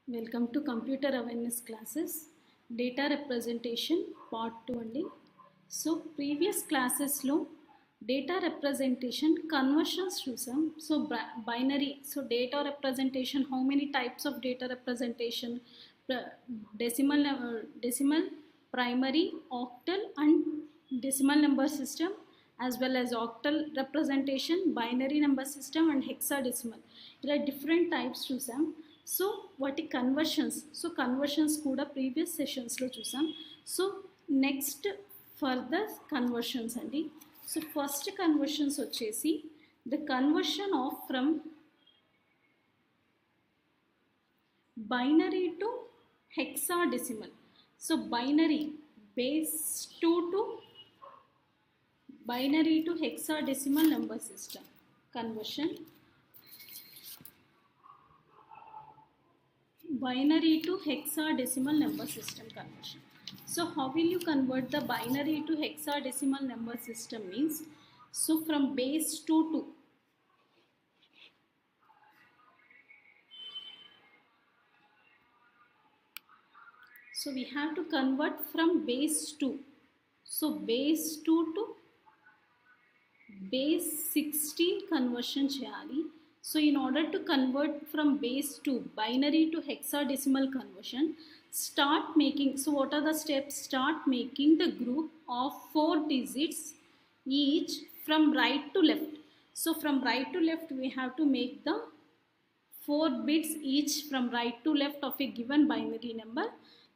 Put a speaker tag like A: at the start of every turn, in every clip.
A: Welcome to Computer Awareness Classes, Data Representation Part 2 అండి. So previous క్లాసెస్లో data representation conversions చూసాం. So binary, so data representation, how many types of data representation, decimal, primary, octal and decimal number system, as well as octal representation, binary number system and hexadecimal. ఇలా different types చూసాం. So వాటి conversions కూడా previous సెషన్స్లో చూసాం. So next further conversions అండి. So first conversions వచ్చేసి the conversion of from binary to hexadecimal. So binary base 2 to binary to hexadecimal number system conversion. Binary to hexadecimal number system conversion. So how will you convert the binary to hexadecimal number system means, so from base 2 to so we have to convert from base 2. So base 2 to base 16 conversion cheyali. So in order to convert from base 2 binary to hexadecimal conversion, start making, so what are the steps? Start making the group of 4 digits each from right to left. So from right to left we have to make the 4 bits each from right to left of a given binary number.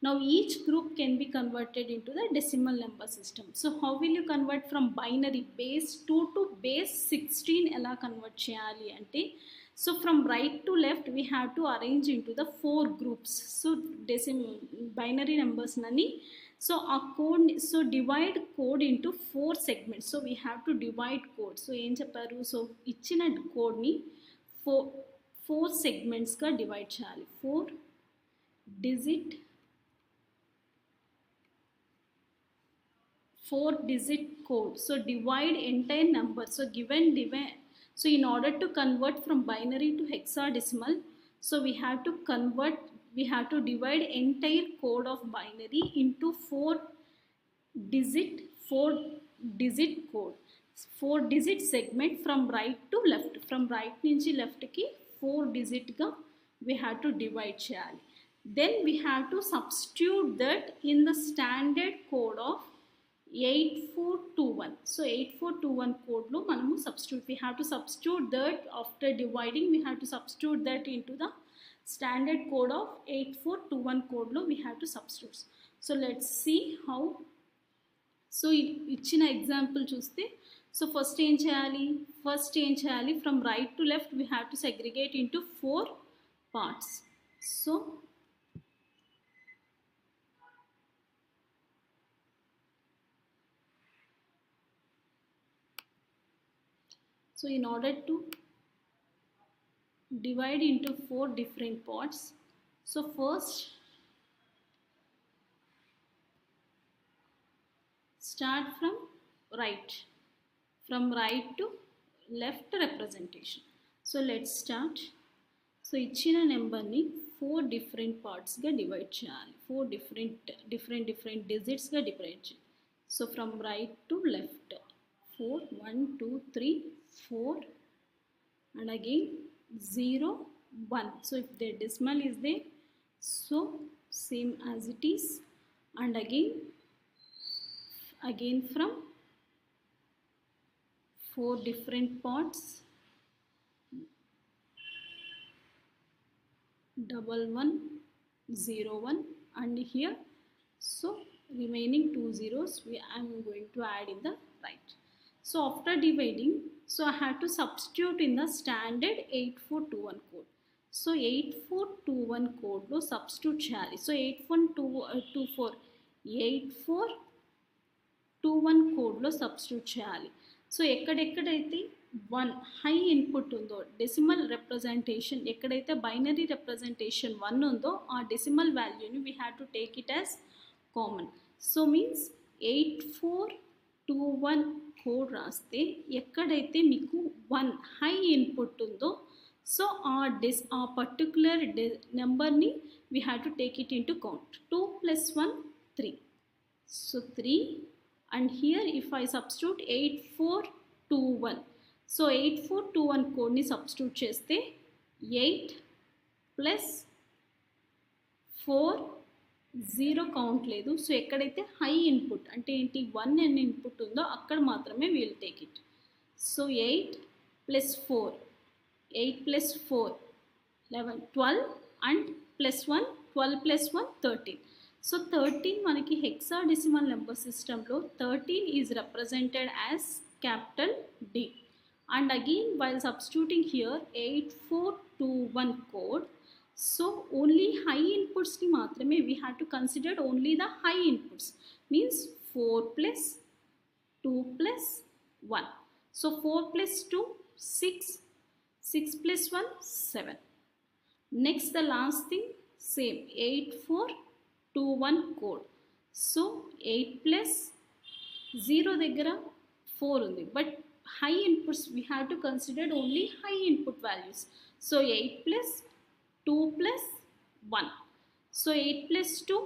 A: Now each group can be converted into the decimal number system. So how will you convert from binary base 2 to base 16? Ela convert cheyali ante, so from right to left we have to arrange into the 4 groups. So binary numbers nani, so our code, so divide code into 4 segments. So we have to divide code. So em chepparu, so ichina code ni 4 segments ga divide cheyali. 4 digit code. So divide entire number. So so in order to convert from binary to hexadecimal, so we have to divide entire code of binary into 4 digit code, 4 digit segment from right to left. From right nunchi left ki 4 digit ga we have to divide cheyali. Then we have to substitute that in the standard code of 8421. So 8421 code lo manamu substitute, we have to substitute that. After dividing we have to substitute that into the standard code of 8421 code lo we have to substitute. So let's see how. So ichina example chuste, so first em cheyali, from right to left we have to segregate into 4 parts. So in order to divide into 4 different parts, so first start from right to left representation. So let's start. So ichina number ni 4 different parts ga divide cheyali, 4 different digits ga divide cheyali. So from right to left, 4 1 2 3 4 and again 0 1. So if the decimal is there, so same as it is, and again from 4 different parts, 11 0 1, and here so remaining 2 zeros I am going to add in the right. So after dividing, so I have to substitute in the standard 8421 code. So 8421 code lo substitute cheyali. So 8421 code lo substitute cheyali. So ekkadaithe 1 high input undo, decimal representation ekkadaithe binary representation 1 undo, aa decimal value ni we have to take it as common. So means 8421 code రాస్తే ఎక్కడైతే మీకు 1 high input ఉందో, So our particular number ni we have to take it into count. 2 plus 1 3. So 3, and here if I substitute 8421. So 8421 code ni substitute cheste 8 plus 4 0 count లేదు. So ఎక్కడైతే high input అంటే ఏంటి 1 అనే input ఉందో అక్కడ మాత్రమే we'll take it. So 8 plus 4, 8 plus 4 11 12 and plus 1 12 plus 1 13. So 13 మనకి hexadecimal number సిస్టంలో 13 is represented as capital D. And again while substituting here 8421 code, so only high inputs ni matrame we had to consider only the high inputs, means 4 plus 2 plus 1. So 4 plus 2 6, 6 plus 1 7. Next the last thing same 8421 code. So 8 plus 0 దగ్గర 4 ఉంది, but high inputs we have to consider only high input values. So 8 plus 2 plus 1. So 8 plus 2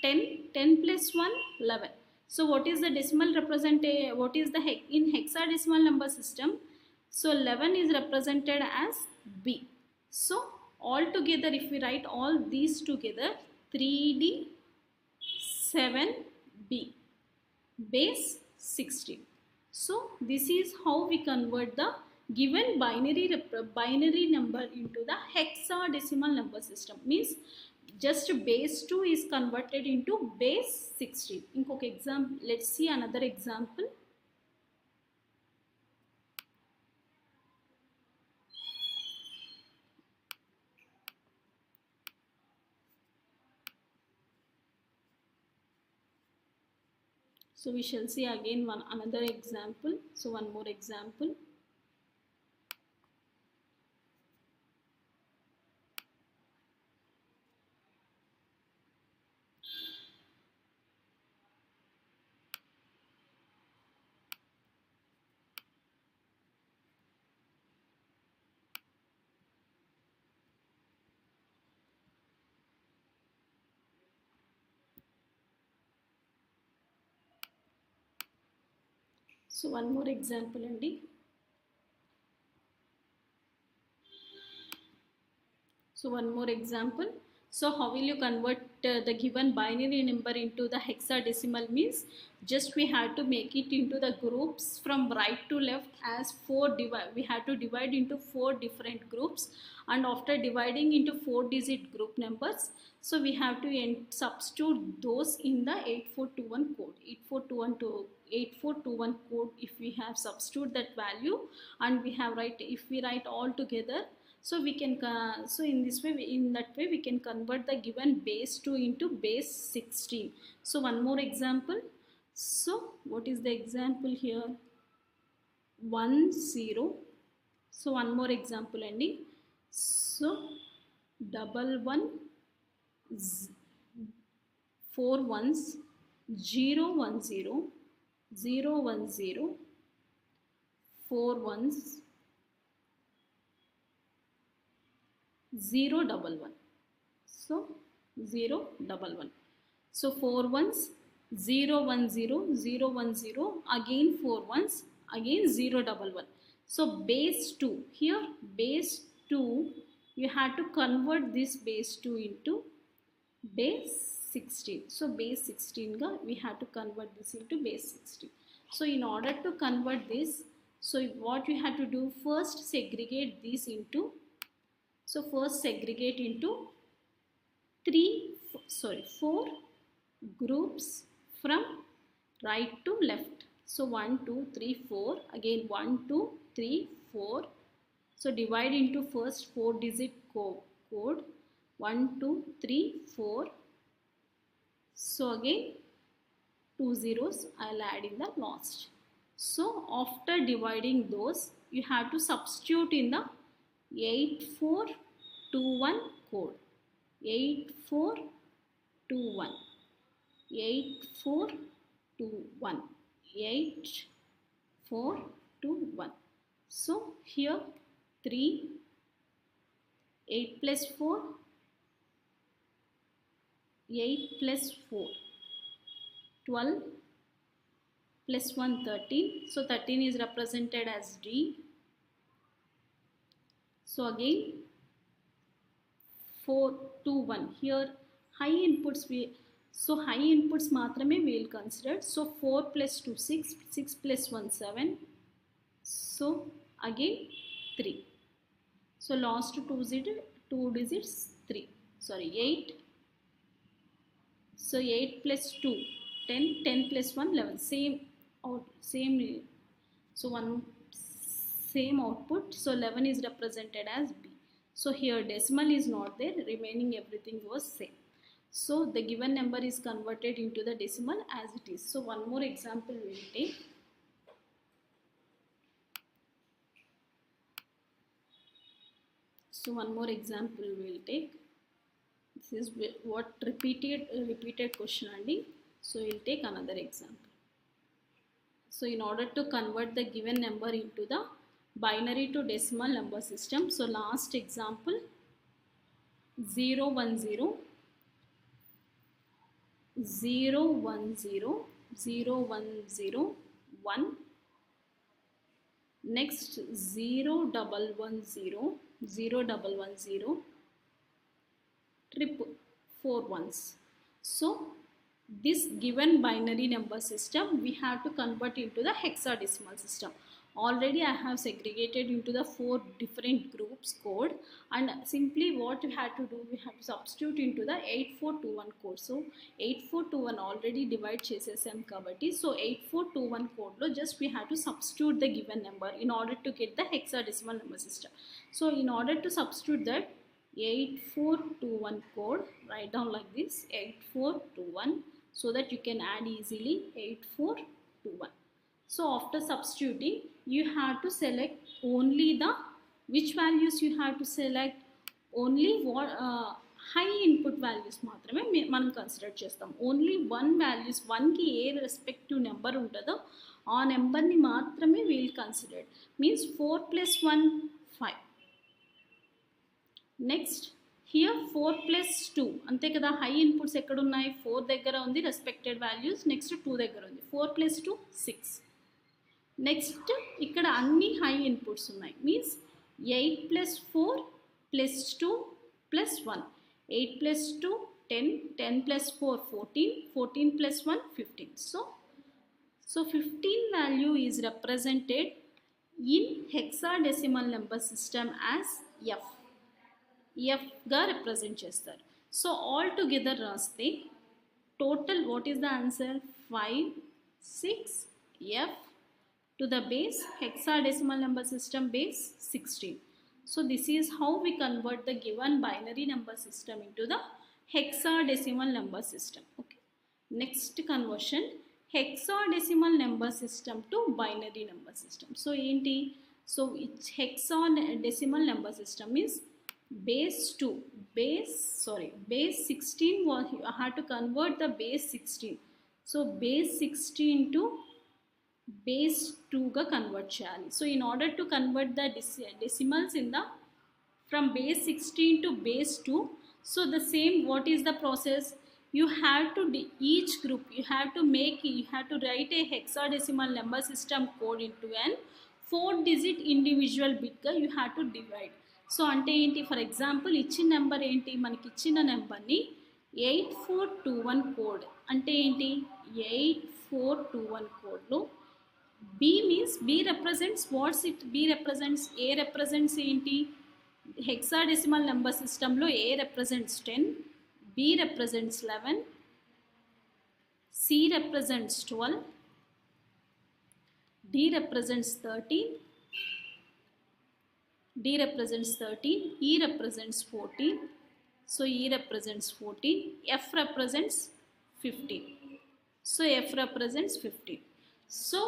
A: 10, 10 plus 1 11. So what is the decimal representation, what is the in hexadecimal number system? So 11 is represented as B. So all together if we write all these together 3D 7B base 16. So this is how we convert the given binary number into the hexadecimal number system. Means just base 2 is converted into base 16. Inkoka example, let's see another example. So we shall see again another example. So one more example. So one more example andi. So one more example. So how will you convert the given binary number into the hexadecimal? Means just we have to make it into the groups from right to left as 4 we have to divide into 4 different groups, and after dividing into 4 digit group numbers, so we have to substitute those in the 8421 code. 8421 code, if we have substitute that value and we have if we write all together, so we can so in this way in that way we can convert the given base 2 into base 16. So one more example. So what is the example here? 1 0. So one more example ending. So 11 4 ones 0 1 0 0 1 0 4 ones 0 1 1. So 0 1 1. So 4 ones 0 1 0 0 1 0, again 4 ones, again 0 1 1. So base 2 here, base 2 you have to convert this base 2 into base 16. So base 16 ga we have to convert this into base 16. So in order to convert this, so what you have to do, first segregate this into, so first segregate into 4 groups from right to left. So 1 2 3 4, again 1 2 3 4. So divide into first 4 digit code 1 2 3 4. So again 2 zeros I'll add in the last. So after dividing those, you have to substitute in the 8421 code. 8421 8421 8421. So here 3 8 plus 4, 8 plus 4, 12 plus 1, 13. So 13 is represented as D. So again 4, 2, 1. Here high inputs high inputs matrame we will consider. So 4 plus 2, 6, 6 plus 1, 7. So again 3. So last two digits 3. Sorry, 8. So 8 plus 2, 10. 10 plus 1, 11. Same. So one same output. So 11 is represented as B. So here decimal is not there. Remaining everything was same. So the given number is converted into the decimal as it is. So one more example we will take. So one more example we will take. This is what repeated question only. So we will take another example. So in order to convert the given number into the binary to decimal number system. So last example 0 1 0 0 1 0 0 1 0 1. Next 0 1 1 0 0 1 1 0 triple 4 ones. So this given binary number system we have to convert into the hexadecimal system. Already I have segregated into the 4 different groups code, and simply what we have to do, we have to substitute into the 8421 code. So 8421 already divide chesesam kabatti, so 8421 code lo just we have to substitute the given number in order to get the hexadecimal number system. So in order to substitute that 8421 code, write down like this 8421, so that you can add easily 8421. So after substituting, you have to select only the which values you have to select, only what high input values మాత్రమే మనం consider చేస్తాం. Only 1 values 1కి ఏ respective number ఉంటుందో ఆ నెంబర్ని మాత్రమే we'll consider. Means 4 plus 1 5. Next here 4 plus 2 అంతే కదా. హై ఇన్పుట్స్ ఎక్కడ ఉన్నాయి? 4 దగ్గర ఉంది రెస్పెక్టెడ్ వాల్యూస్, నెక్స్ట్ 2 దగ్గర ఉంది. 4 plus 2 6. నెక్స్ట్ ఇక్కడ అన్ని హై ఇన్పుట్స్ ఉన్నాయి. Means 8 plus 4 plus 2 plus 1. 8 plus 2 10, 10 plus 4 14, 14 plus 1 15. So 15 value is represented in hexadecimal number system as F. F గా రిప్రజెంట్ చేస్తారు. సో ఆల్ టుగెదర్ రాస్తే total what is the answer? 5 6 F to the base hexadecimal number system base 16. So this is how we convert the given binary number system into the hexadecimal number system. Okay. Next conversion, hexadecimal number system to binary number system. So enti, so it's hexadecimal number system means base 16 was you have to convert the base 16. So base 16 to base 2 ga convert cheyali. So in order to convert the decimals in the from base 16 to base 2, so the same, what is the process? You have to each group you have to write a hexadecimal number system code into an 4-digit individual bit ga you have to divide. So అంటే ఏంటి? For example ఇచ్చిన number ఏంటి? మనకి ఇచ్చిన నెంబర్ని 8421 code అంటే ఏంటి? 8421 కోడ్లో B means B represents what's it? B represents A represents ఏంటి? హెక్సాడెసిమల్ నెంబర్ సిస్టంలో A represents 10, B represents 11, C represents 12, D represents 13, D represents 13, E represents 14, so E represents 14, F represents 15, so F represents 15. So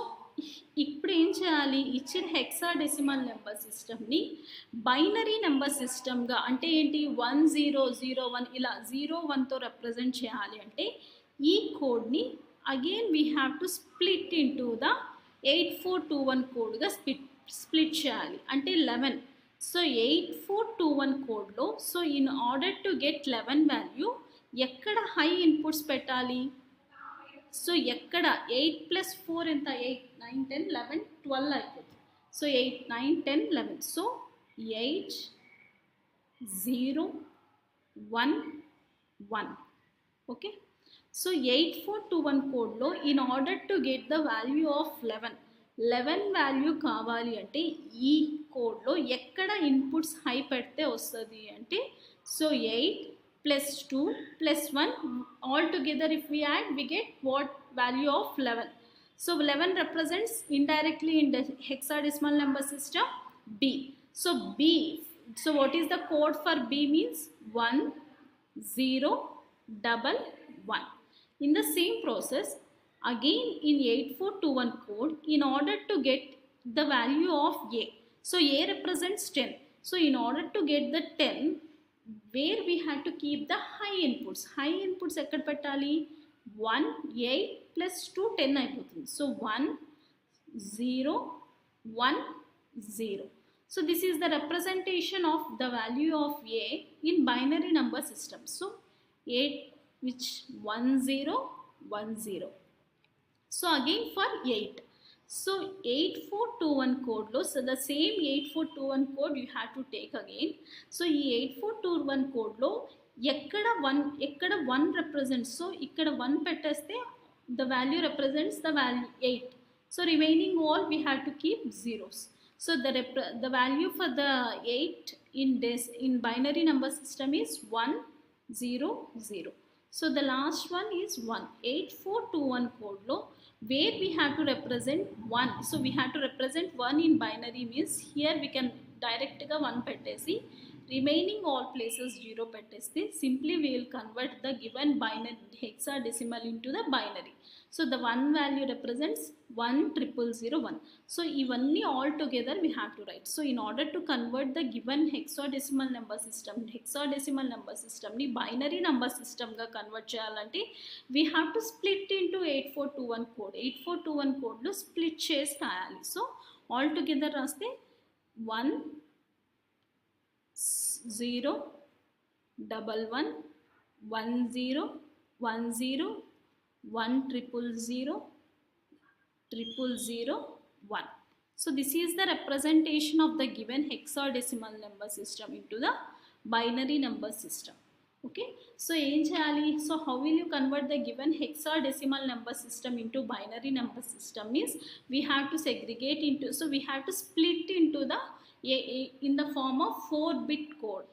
A: ఇప్పుడు ఏం చేయాలి? ఇచ్చిన hexadecimal number సిస్టమ్ని binary number సిస్టమ్గా అంటే ఏంటి? 1001 ఇలా 01తో రిప్రజెంట్ చేయాలి అంటే ఈ కోడ్ని again we have to split into the 8421 కోడ్గా స్ప్లిట్ చేయాలి. అంటే 11. సో 8421 కోడ్లో so in order to get 11 value ఎక్కడ హై ఇన్పుట్స్ పెట్టాలి? సో ఎక్కడ 8 ప్లస్ 4 ఎంత? 8 9 10 11 12 అయిపోతుంది. సో 8 9 10 11. సో 8 0 1 1. ఓకే. సో 8421 కోడ్లో in order to get the value of 11 value కావాలి అంటే ఈ కోడ్లో ఎక్కడ ఇన్పుట్స్ హై పెడితే వస్తుంది అంటే so 8 plus 2 plus 1 all together if we add we get what value of 11. So 11 represents indirectly in the hexadecimal number system B. So B, so what is the code for B means 1 0 1 1. In the same process again in 8421 code in order to get the value of A, so A represents 10. So in order to get the 10 where we had to keep the high inputs ekkada pettali 1 8 plus 2 10 అయిపోతుంది. So 1 0 1 0. So this is the representation of the value of A in binary number system. So 8 which 1 0 1 0. So again for 8. So 8421 code lo, so the same 8421 code you have to take again. So ఈ 8421 code లో ఎక్కడ 1 represents, so ఇక్కడ 1 పెట్టేస్తే the value represents the value 8. So remaining all we have to keep zeros. So the value for the 8 in binary number system is 1 0 0. So the last one is 1. 8421 code lo where we have to represent 1. So we have to represent 1 in binary means here we can direct ga 1 pettesi remaining all places 0 petteste simply we will convert the given binary hexadecimal into the binary. So the 1 value represents 10001. So ivanni all together we have to write. So in order to convert the given hexadecimal number system ni binary number system ga convert cheyalante we have to split into 8421 code. 8421 code lo split chesi rayali. So all together raste 1 0 11 1 0 1 0 1 0 0 1. So this is the representation of the given hexadecimal number system into the binary number system. Okay, so ఏం చేయాలి? So how will you convert the given hexadecimal number system into binary number system means we have to segregate into, so we have to split into the in the form of 4-bit code.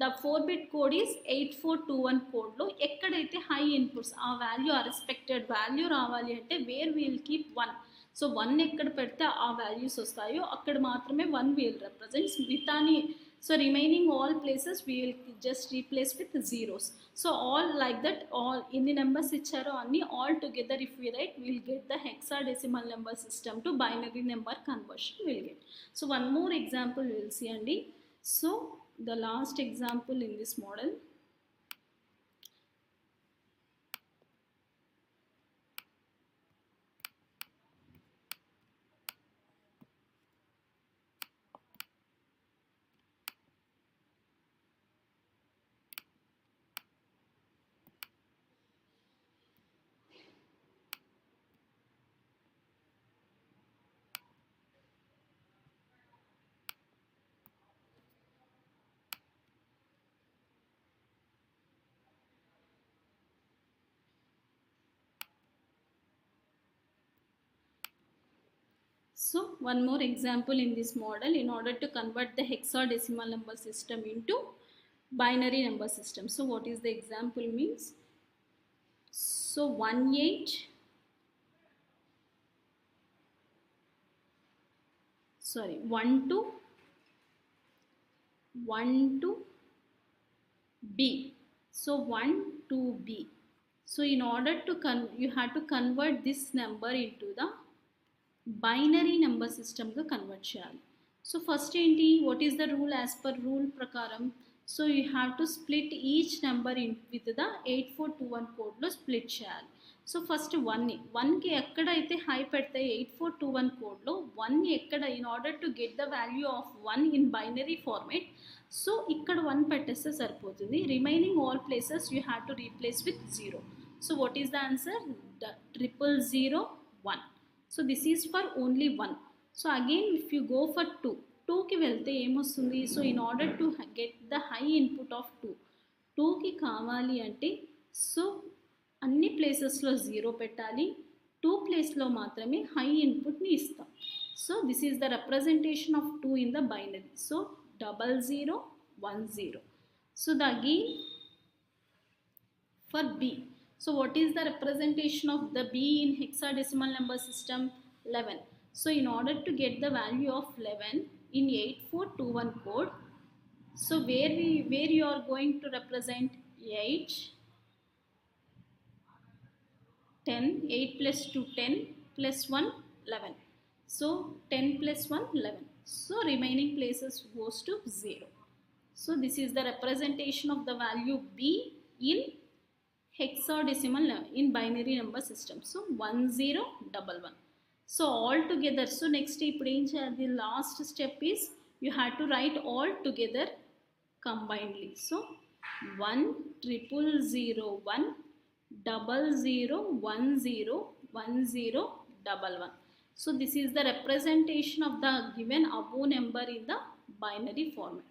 A: The 4-bit code is 8421 code లో ఎక్కడైతే high inputs ఆ value ఆ respected value రావాలి అంటే where we will keep 1. So 1 ఎక్కడ పెడితే ఆ values వస్తాయో అక్కడ మాత్రమే 1 విల్ రిప్రజెంట్స్ మిగతాని. So remaining all places we will just replace with zeros. So all like that all ఎన్ని నెంబర్స్ ఇచ్చారో అన్ని all together if we write will get the hexadecimal number system to binary number conversion will get. So one more example will see అండి. So the last example in this model. So one more example in this model in order to convert the hexadecimal number system into binary number system. So what is the example means? So 18 B. So 1 to B. So in order to you have to convert this number into the binary number system ga convert cheyali. So first enti what is the rule? As per rule prakaram, so you have to split each number in with the 8421 code lo split cheyali. So first 1కి ఎక్కడైతే high పెడితే 8421 కోడ్లో 1 ఎక్కడ in order to get the value of 1 in binary format, so ఇక్కడ 1 పెట్టేస్తే సరిపోతుంది. Remaining all places you have to replace with 0. So what is the answer? 0001. So this is for only 1. So again if you go for 2కి వెళ్తే ఏమొస్తుంది? So in order to get the high input of 2కి కావాలి అంటే so అన్ని ప్లేసెస్లో 0 పెట్టాలి, 2 ప్లేస్లో మాత్రమే హై ఇన్పుట్ని ఇస్తాం. So this is the representation of 2 in the binary. So 0010. So the again for B. So what is the representation of the B in hexadecimal number system? 11. So in order to get the value of 11 in 8421 code, so where you are going to represent 8, 10, 8 plus 2 10 plus 1 11. So 10 plus 1 11. So remaining places goes to 0. So this is the representation of the value B in hexadecimal in binary number system. So 1011. So all together, so next the last step is you have to write all together combinedly. So 1001 00101011. So this is the representation of the given above number in the binary format.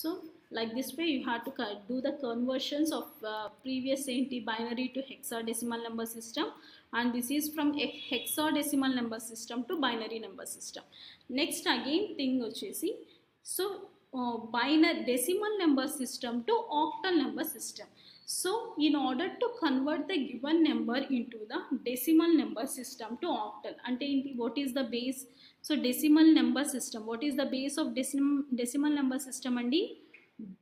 A: So like this way you have to do the conversions of previous binary to hexadecimal number system, and this is from a hexadecimal number system to binary number system. Next again thing vachesi, so binary decimal number system to octal number system. So in order to convert the given number into the decimal number system to octal, ante what is the base? So decimal number system, what is the base of decimal number system andi?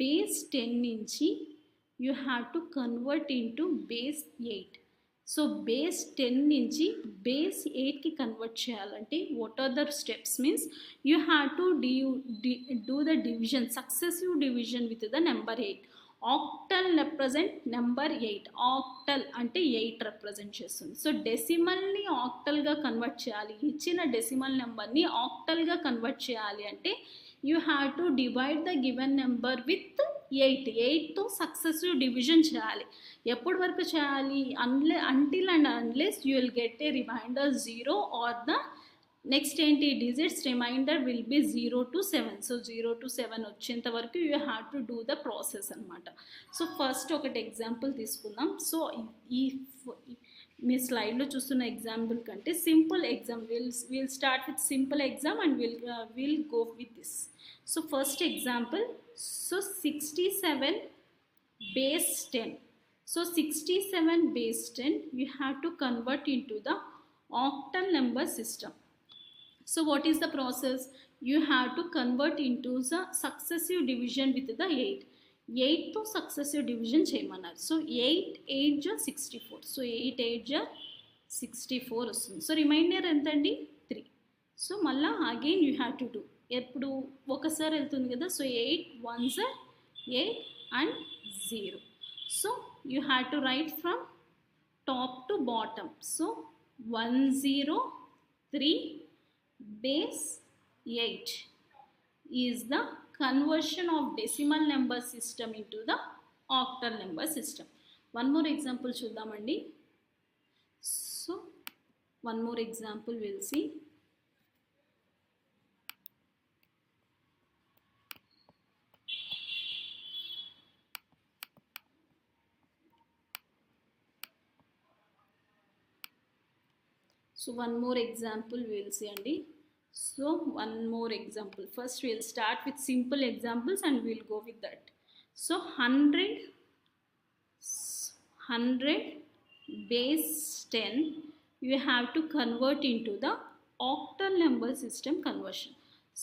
A: Base 10 నుంచి you have to convert into base 8. So base 10 నుంచి base 8కి convert చేయాలంటే what are the steps means you have to do the division, successive division with the number 8. Octal represent number 8. Octal అంటే 8 represent చేస్తుంది. So డెసిమల్ని ఆక్టల్గా convert చేయాలి, ఇచ్చిన decimal నెంబర్ని ఆక్టల్గా కన్వర్ట్ చేయాలి అంటే you have to divide the given number with 8. 8తో సక్సెసివ్ డివిజన్ చేయాలి. ఎప్పటి వరకు చేయాలి? Until and unless you will get a remainder 0 or the next digits remainder will be 0 to 7. So 0 to 7 వచ్చేంత వరకు you have to do the process అనమాట. So first ఒకటి example తీసుకుందాం. సో ఈ మీ స్లైడ్లో చూస్తున్న ఎగ్జాంపుల్ కంటే simple exam will start with simple exam and will go with this. So first example, so 67 base 10. So 67 base 10 you have to convert into the octal number system. So what is the process? You have to convert into the successive division with the 8. 8తో successive division చేయమన్నారు. So 8 8 64. So 8 8 64 వస్తుంది. So remainder ఎంత అండి? 3. So మళ్ళీ again you have to do, ఎప్పుడు ఒకసారి వెళ్తుంది కదా. So 8 1s 8 and 0. So you have to write from top to bottom. So 103 base 8 is the conversion of decimal number system into the octal number system. One more example చూద్దామండి. So one more example we'll see. So one more example we'll see andy. So one more example. First we'll start with simple examples and we'll go with that. So 100 base 10 you have to convert into the octal number system conversion.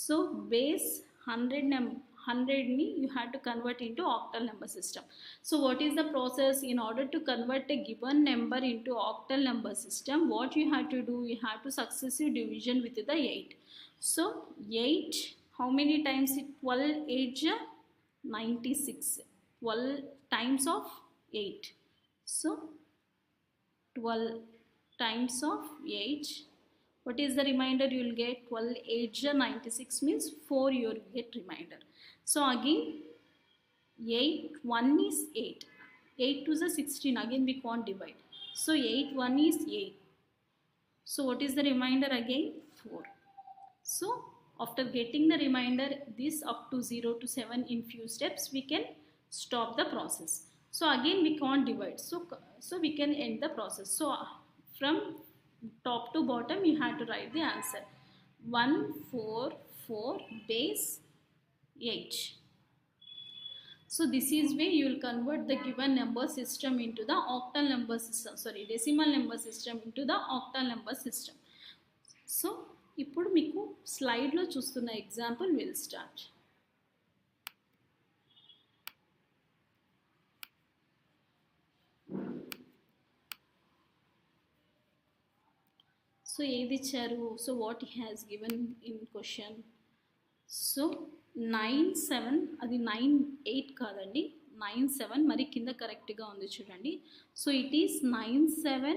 A: So base 100 ni you have to convert into octal number system. So what is the process? In order to convert a given number into octal number system, what you have to do? You have to successive division with the 8. So 8 how many times? 12 8 96. 12 times of 8. So 12 times of 8. What is the remainder you will get? 12 8 96 means 4 you will get remainder. So again 8 1 is 8. 8 2 is 16. Again we can't divide. So 8 1 is 8. So what is the remainder again? 4. So after getting the remainder this up to 0 to 7 in few steps, we can stop the process. So again we can't divide. So we can end the process. So from top to bottom you have to write the answer. 144 base 8. So this is way you will convert the given number system into the octal number system. Sorry, decimal number system into the octal number system. So ఇప్పుడు మీకు స్లైడ్లో చూస్తున్న example will start. So ఏది ఇచ్చారు? So what he has given in question. So 9 7 అది 9 8 కాదండి, 9 7 మరి కింద కరెక్ట్గా ఉంది చూడండి. So it is 9 7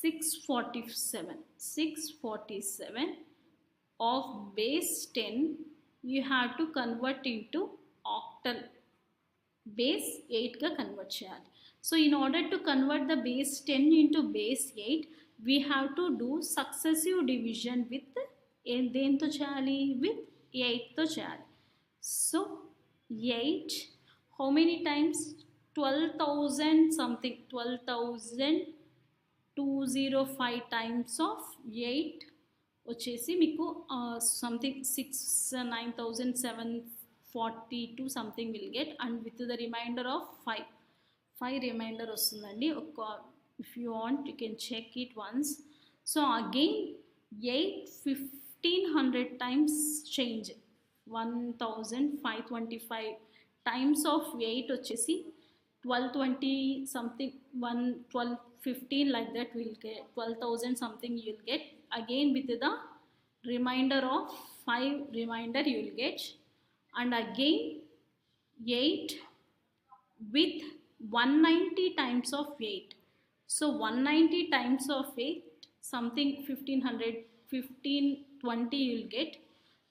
A: 647 of base 10 you have to convert into octal. Base 8 గా కన్వర్ట్ చేయాలి. So in order to convert the base 10 into base 8 we have to do successive division with దేంతో చేయాలి? with 8 తో చేయాలి. So 8 how many times? 12,000 something, 12,205 times of 8 వచ్చేసి మీకు something 9,742 something will get, and with the remainder of 5 remainder వస్తుందండి. ఒక if you want you can check it once. So again 1500 times change, 1525 times of 8 వచ్చేసి 1220 something, 1215 like that will get 12,000 something you will get. Again with the remainder of 5 remainder you will get, and again 8 with 190 times of 8. So 190 times of 8 something 1500 1520 you will get.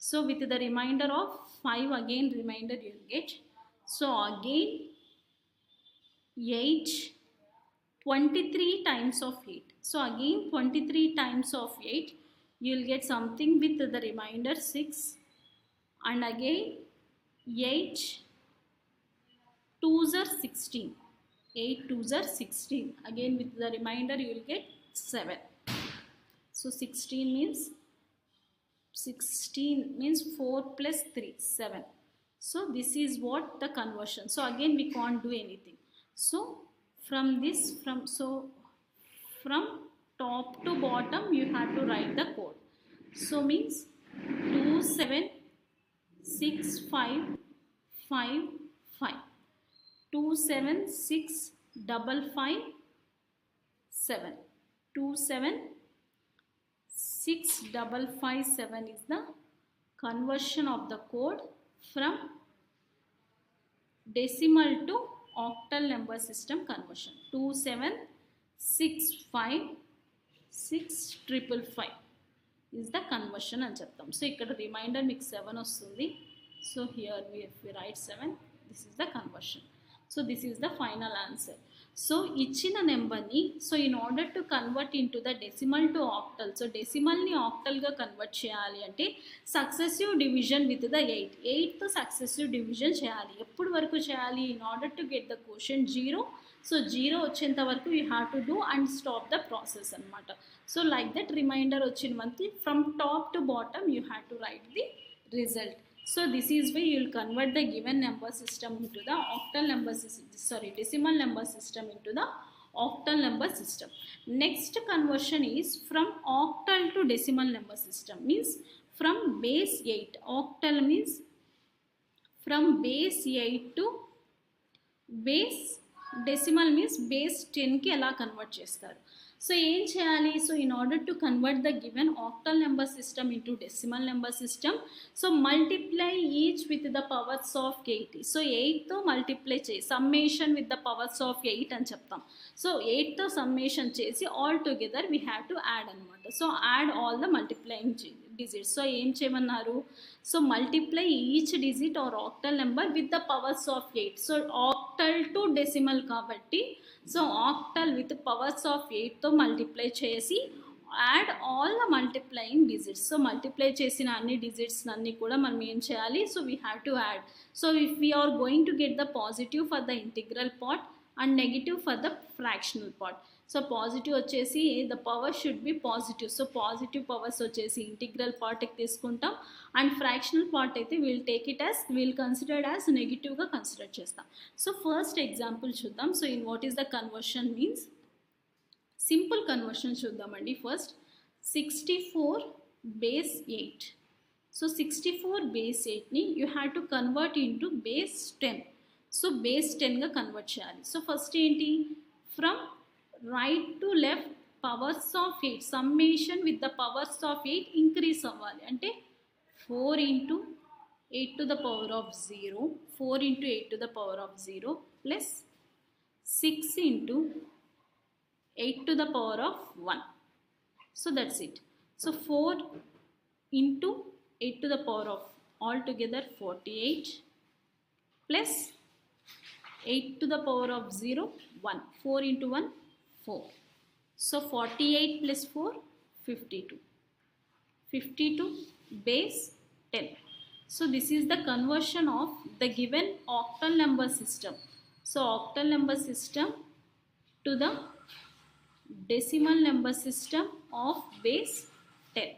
A: So with the remainder of 5 again remainder you will get. So again 8 23 times of 8. So again 23 times of 8 you will get something with the remainder 6, and again 8 2s are 16, 8 2s are 16, again with the remainder you will get 7. So 16 means 4 plus 3 7. So this is what the conversion. So again we can't do anything. So from top to bottom you have to write the code. So means 27655 27657 27657 is the conversion of the code from decimal to octal number system conversion. 2765655 is the conversion అని చెప్తాం. So ఇక్కడ reminder మీకు 7 వస్తుంది. So here we write 7. This is the conversion. So this is the final answer. So ఇచ్చిన నెంబర్ని so in order to convert in to the decimal to octal. So డెసిమల్ని ఆక్టల్గా convert చేయాలి అంటే సక్సెసివ్ డివిజన్ విత్ ద 8తో successive division చేయాలి. ఎప్పుడు వరకు చేయాలి? In order to get the question 0. So 0 వచ్చేంత వరకు you have to do and stop the process అనమాట. సో లైక్ దట్ రిమైండర్ వచ్చిన month from top to bottom you have to write the result. So this is why you will convert the given number system into the octal number system, decimal number system into the octal number system. Next conversion is from octal to decimal number system, means from base 8. Octal means from base 8 to base, decimal means base 10 కి ఎలా convert చేస్తారు. So ఏం చేయాలి? So in order to convert the given octal number system into decimal number system, so multiply each with the powers of 8. So 8తో multiply చేయి, summation with the powers of 8 అని చెప్తాం. So 8తో summation చేసి all together we have to add అనమాట. So add all the multiplying digits. So ఏం చేయమన్నారు? So multiply each digit or octal number with the powers of 8. So octal to decimal కాబట్టి so octal with powers of 8తో multiply చేసి add all the multiplying digits. So multiply చేసిన అన్ని digits అన్నీ కూడా మనం ఏం చేయాలి? So we have to add. So if we are going to get the positive for the integral part and negative for the fractional part. So positive వచ్చేసి the power should be positive. So positive powers వచ్చేసి integral పార్ట్కి తీసుకుంటాం, and fractional part అయితే we'll considered as నెగిటివ్గా consider చేస్తాం. So first example చూద్దాం. So in what is the conversion means, simple conversion చూద్దామండి. First 64 base 8. So 64 base 8ని you have to convert into base 10. So base 10గా convert చేయాలి. So first ఏంటి? From right to left powers of 8 summation with the powers of 8 increase అవ్వాలి. అంటే 4 into 8 to the power of 0, 4 into 8 to the power of 0 plus 6 into 8 to the power of 1. So that's it. So 4 into 8 to the power of altogether 48 plus 8 to the power of 0, 1. 4 into 1, 4. So 48 plus 4, 52. 52 base 10. So this is the conversion of the given octal number system. So octal number system to the decimal number system of base 10.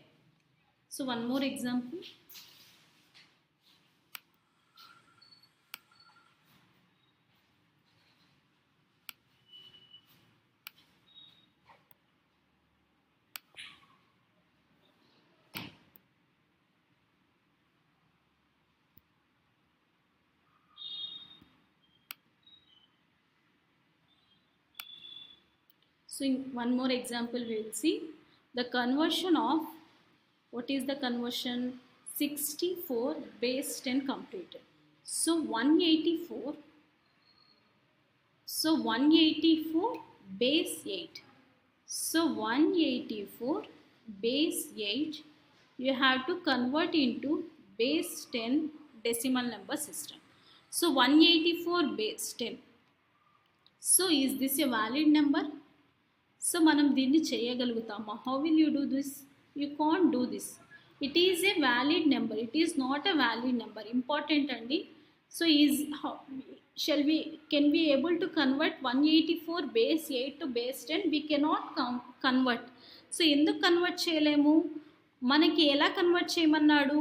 A: So one more example. So in one more example we will see the conversion of, what is the conversion? 64 base 10 completed. So 184. So 184 base 8. So 184 base 8 you have to convert into base 10 decimal number system. So 184 base 10. So is this a valid number? సో మనం దీన్ని చేయగలుగుతామా? How will you do this? You can't do this. It is a valid number, it is not a valid number. Important అండి. So can we able to convert 184 base 8 to base 10? We cannot convert. So ఎందుకు convert చేయలేము? మనకి ఎలా convert చేయమన్నాడు?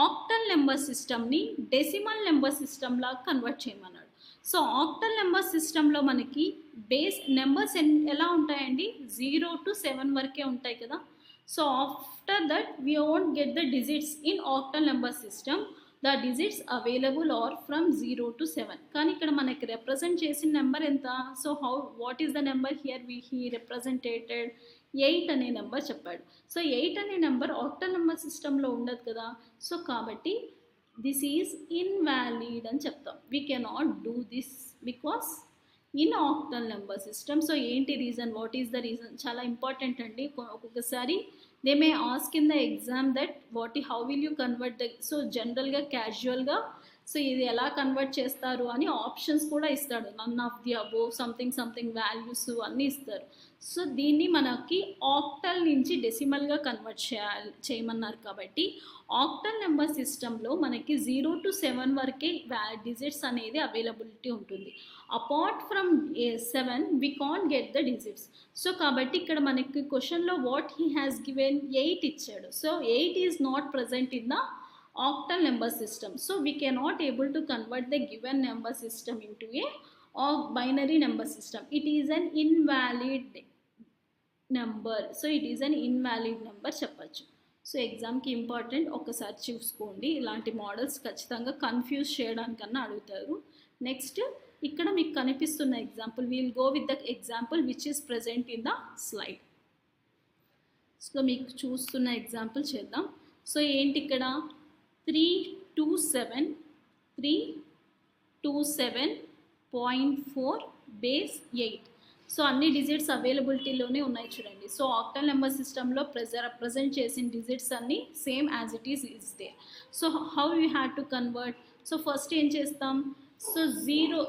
A: Octal number సిస్టమ్ని decimal number సిస్టమ్లా convert చేయమన్నాడు. So octal number సిస్టంలో మనకి బేస్ నెంబర్స్ ఎలా ఉంటాయండి? 0 to 7 వరకే ఉంటాయి కదా. So after that we won't get the digits in octal number system. The digits available are from 0 to 7. కానీ ఇక్కడ మనకి రిప్రజెంట్ చేసిన నెంబర్ ఎంత? So what is the number here? He represented 8 అనే నెంబర్ చెప్పాడు. సో 8 అనే నెంబర్ ఆక్టల్ నెంబర్ సిస్టంలో ఉండదు కదా. సో కాబట్టి దిస్ ఈజ్ ఇన్వాలిడ్ అని చెప్తాం. We cannot do this because in octal number system. So ఏంటి reason? What is the reason? చాలా ఇంపార్టెంట్ అండి. ఒక్కొక్కసారి they may ask in the exam that how will you convert the. So జనరల్గా క్యాజువల్గా so ఇది ఎలా కన్వర్ట్ చేస్తారు అని ఆప్షన్స్ కూడా ఇస్తాడు. None of the above, something values అన్నీ ఇస్తారు. సో దీన్ని మనకి ఆక్టల్ నుంచి డెసిమల్గా కన్వర్ట్ చేయమన్నారు కాబట్టి ఆక్టల్ నెంబర్ సిస్టంలో మనకి 0 to 7 వరకే డిజిట్స్ అనేది అవైలబిలిటీ ఉంటుంది. Apart from 7 we can't get the digits. So కాబట్టి ఇక్కడ మనకి క్వశ్చన్లో వాట్ హీ హ్యాస్ గివెన్ 8 ఇచ్చాడు. So 8 is not present in the octal number system. So we cannot able to convert the given number system into a binary number system. It is an invalid number. So it is an invalid number చెప్పచ్చు. So ఎగ్జామ్కి important, ఒకసారి చూసుకోండి. ఇలాంటి models ఖచ్చితంగా confuse చేయడానికన్నా అడుగుతారు. Next ఇక్కడ మీకు కనిపిస్తున్న example, will go with the example which is present in the slide. So మీకు చూస్తున్న ఎగ్జాంపుల్ చేద్దాం. సో ఏంటి ఇక్కడ 327.4 బేస్ 8. సో అన్ని డిజిట్స్ అవైలబిలిటీలోనే ఉన్నాయి చూడండి. సో ఆక్టల్ నెంబర్ సిస్టంలో ప్రజెంట్ చేసిన డిజిట్స్ అన్నీ same as it is they. So how you had to convert? So first ఏం చేస్తాం? So 0.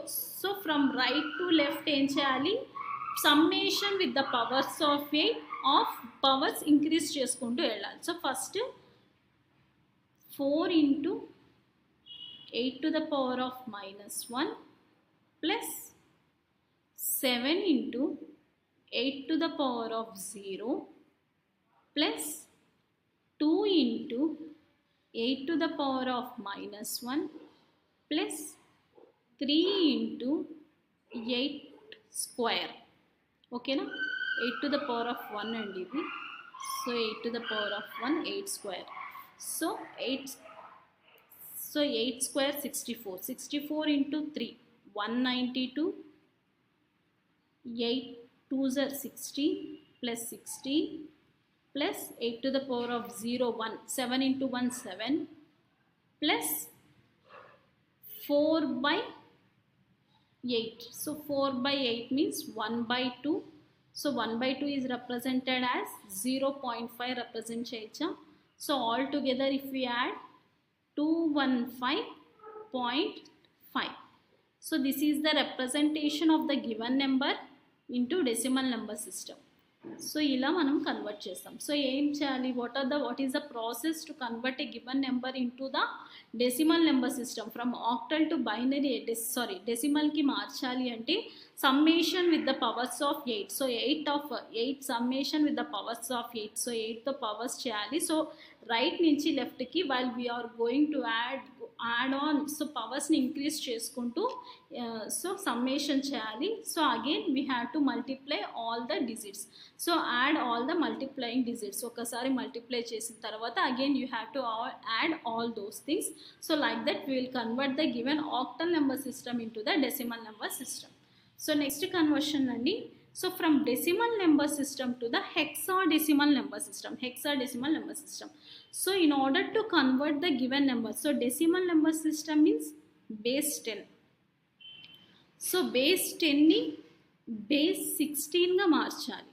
A: So from right to left ఏం చేయాలి? Summation with the powers of 8 of powers increase చేసుకుంటూ వెళ్ళాలి. So first 4 into 8 to the power of -1 plus 7 into 8 to the power of 0 plus 2 into 8 to the power of -1 plus 3 into 8 square. Okay na? 8 to the power of 1 and ఇది. So 8 to the power of 1, 8 square. So 8 square 64. 64 into 3, 192. 8 2s are 60 plus 60 plus 8 to the power of 0, 1. 7 into 1, 7 plus 4 by 8. So 4 by 8 means 1 by 2. So 1 by 2 is represented as 0.5 represent cheyacha. So all together if we add 215.5. So this is the representation of the given number into decimal number system. So ఇలా మనం convert చేస్తాం. So ఏం చేయాలి? what is the process to convert a given number into the decimal number system from octal to binary? decimal కి మార్చాలి అంటే summation with the powers of 8. So 8 summation with the powers of 8. So 8 తో powers చేయాలి. So right నుంచి లెఫ్ట్కి while we are going to add on, so పవర్స్ని increase చేసుకుంటూ so summation చేయాలి. So again we have to multiply all the digits. So add all the multiplying digits. ఒకసారి multiply చేసిన తర్వాత again you have to add all those things. So like that we will convert the given octal number system into the decimal number system. So next conversion అండి. So from decimal number system to the hexadecimal number system. Hexadecimal number system. So in order to convert the given number, so decimal number system means base 10. So base 10ని base 16గా మార్చాలి.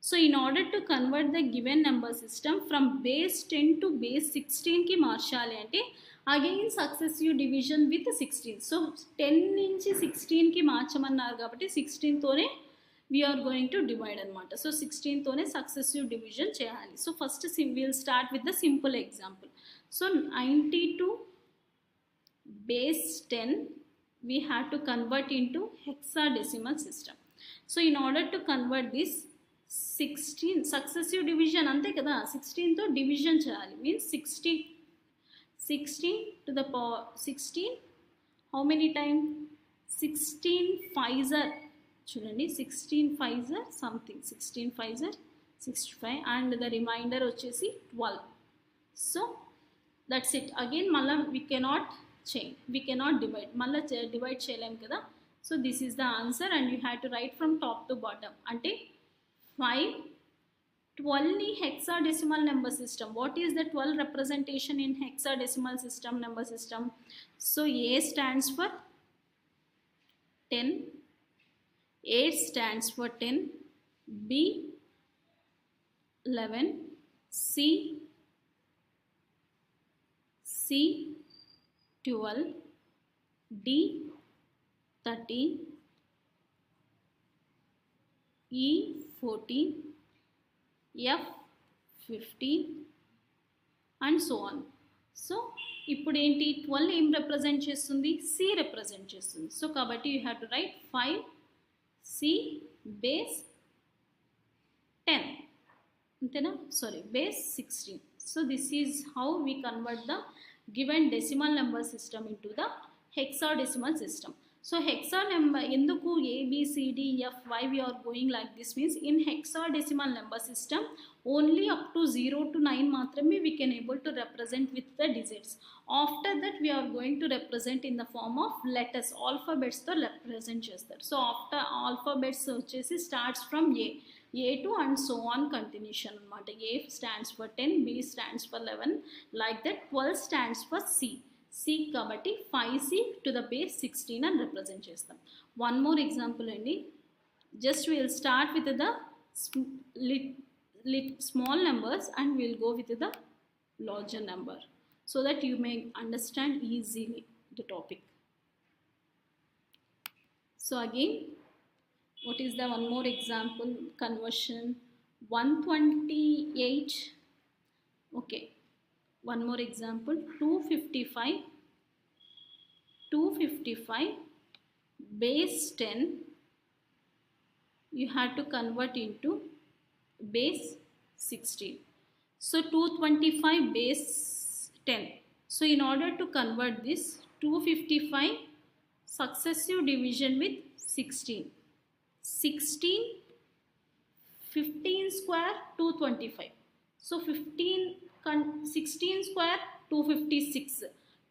A: So in order to convert the given number system from base 10 to base 16కి మార్చాలి అంటే again successive division with 16. So 10 నుంచి 16కి మార్చమన్నారు కాబట్టి 16తోనే we are going to divide అనమాట. So 16తోనే successive division చేయాలి. So first will start with the simple example. So 92 base 10 we have to convert into hexadecimal system. So in order to convert this 16 successive division అంతే కదా, 16తో division చేయాలి. Means 16 to the power 16, how many time? 16 5s are చూడండి, 16 5s are something, 16 5s are 65 and the remainder వచ్చేసి 12. So that's it. Again మళ్ళీ we cannot change, we cannot divide, మళ్ళీ divide చేయలేం కదా. So this is the answer and you have to right from top to bottom. అంటే 5 12ని hexadecimal number system. What is the 12 representation in hexadecimal system number system? So A stands for 10, 8 stands for 10, B 11, C 12, D 13, E 14, F 15 and so on. So ఇప్పుడు ఏంటి 12 ఏం represent చేస్తుంది? C represent చేస్తుంది. So కాబట్టి you have to right 5 C base 10 అంతేనా, sorry base 16. So this is how we convert the given decimal number system into the hexadecimal system. So hexa number enduku A B C D F why we are going like this means in hexadecimal number system only up to 0 to 9 మాత్రమే we can able to represent with the digits. After that we are going to represent in the form of letters, alphabets తో represent చేస్తారు. So after alphabets వచ్చేసి starts from A2 and so on continuation అన్నమాట. A stands for 10, B stands for 11, like that 12 stands for C. C కాబట్టి 5C to the base 16 అని represent చేస్తాం. One more example అండి. Just will start with the small numbers and will go with the larger number so that you may understand easily the topic. So again what is the one more example conversion 128. Okay, one more example 255 base 10 you have to convert into base 16. So 225 base 10. So in order to convert this 255 successive division with 16, 15 square 225. So 16 square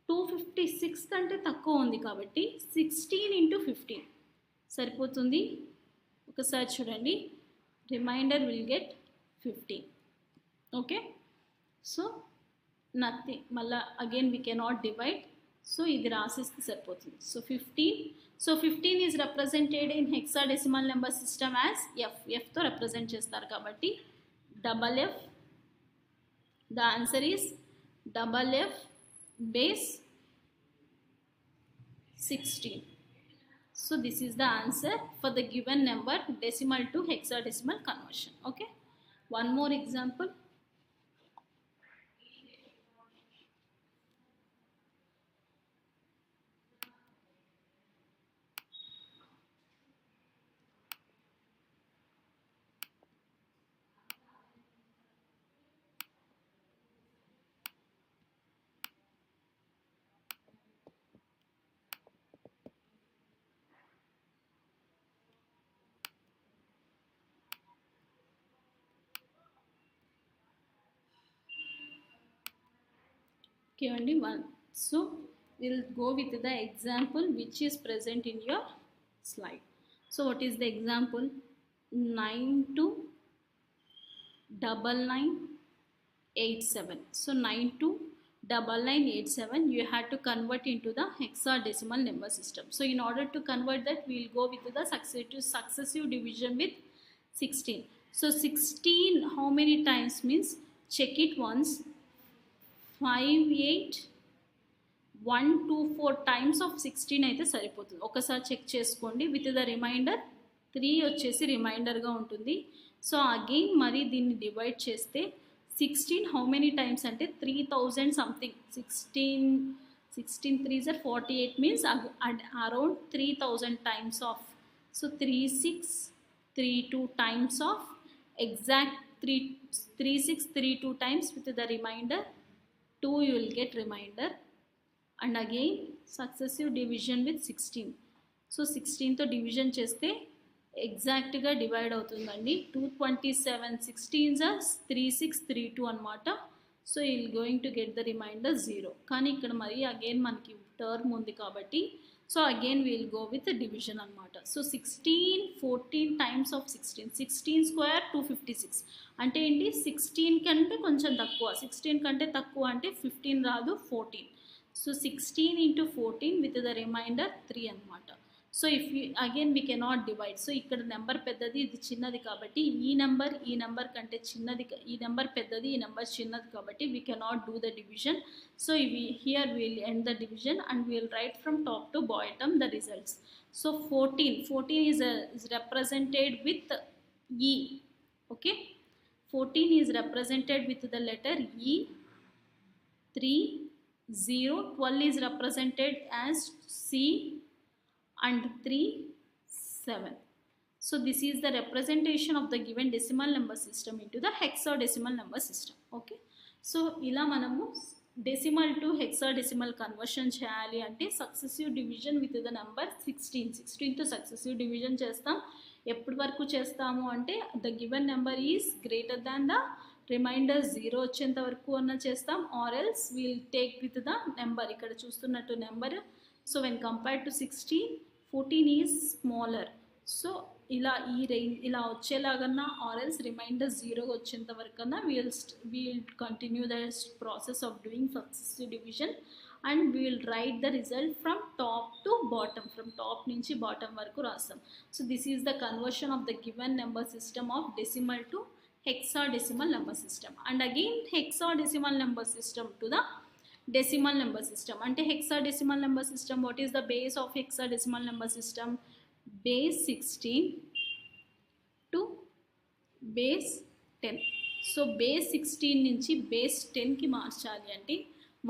A: 256 కంటే తక్కువ ఉంది కాబట్టి 16 into 15 సరిపోతుంది. ఒకసారి చూడండి, remainder will get 15. Okay, so nothing, మళ్ళీ again we cannot divide, so ఇది రాసేస్తే సరిపోతుంది. So 15 is represented in hexadecimal number system as ఎఫ్తో రిప్రజెంట్ చేస్తారు కాబట్టి FF, the answer is FF base 16. So this is the answer for the given number decimal to hexadecimal conversion. Okay, one more example. Okay, only one. So we'll go with the example which is present in your slide. So what is the example? 929987. So 929987 you had to convert into the hexadecimal number system. So in order to convert that, we will go with the successive division with 16. So 16 how many times means, check it once, 58,124 times of 16 అయితే సరిపోతుంది. ఒకసారి check చేసుకోండి. With the remainder 3 వచ్చేసి రిమైండర్గా ఉంటుంది. So again మరి దీన్ని divide చేస్తే 16 how many times అంటే 3000 something. 16 3s are 48 means around 3000 times of. So 3632 times of exact 3632 times with the remainder 2 you will get remainder, and again successive division with 16. So 16 తో division చేస్తే ఎగ్జాక్ట్గా divide అవుతుందండి. 227 16s are 3632 అనమాట. So you'll going to get the remainder 0. కానీ ఇక్కడ మరి again మనకి term ఉంది కాబట్టి so again will go with division అనమాట. సో 14 టైమ్స్ ఆఫ్ 16 స్క్వేర్ 256 అంటే ఏంటి, 16 కంటే కొంచెం తక్కువ. 16 కంటే తక్కువ అంటే 15 రాదు, 14. So 16 into 14 with the remainder 3 అనమాట. So if you again we cannot divide. So ఇక్కడ నెంబర్ పెద్దది, ఇది చిన్నది కాబట్టి ఈ నెంబర్ కంటే చిన్నది, ఈ నెంబర్ పెద్దది, ఈ నెంబర్ చిన్నది కాబట్టి we cannot do the division. So here will end the division and will write from top to bottom the results. So 14 is represented with E. Okay, 14 is represented with the letter E. 3 0. 12 is represented as C and 3 7. So this is the representation of the given decimal number system into the hexadecimal number system. Okay, so ila manamu decimal to hexadecimal conversion చేయాలి అంటే successive division with the number 16తో successive division చేస్తాం. ఎప్పటి వరకు చేస్తాము అంటే the given number is greater than the remainder 0 వచ్చేంత వరకు అన్న చేస్తాం. Or else will take with the number, ఇక్కడ చూస్తున్నట్టు number. So when compared to 16, 14 is smaller. So ఇలా ఈ ఇలా వచ్చేలాగన్నా ఆర్ ఎల్స్ రిమైండర్ 0 వచ్చేంత వరకన్నా we'll continue the process of doing successive division and we'll write the result from top to bottom, from top నుంచి bottom వరకు రాస్తాం. So this is the conversion of the given number system of decimal to hexadecimal number system. And again hexadecimal number system to the decimal number system. Ante hexadecimal number system, what is the base of hexadecimal number system? Base 16 to base 10. So base 16 నుంచి base 10 కి మార్చాలి అంటే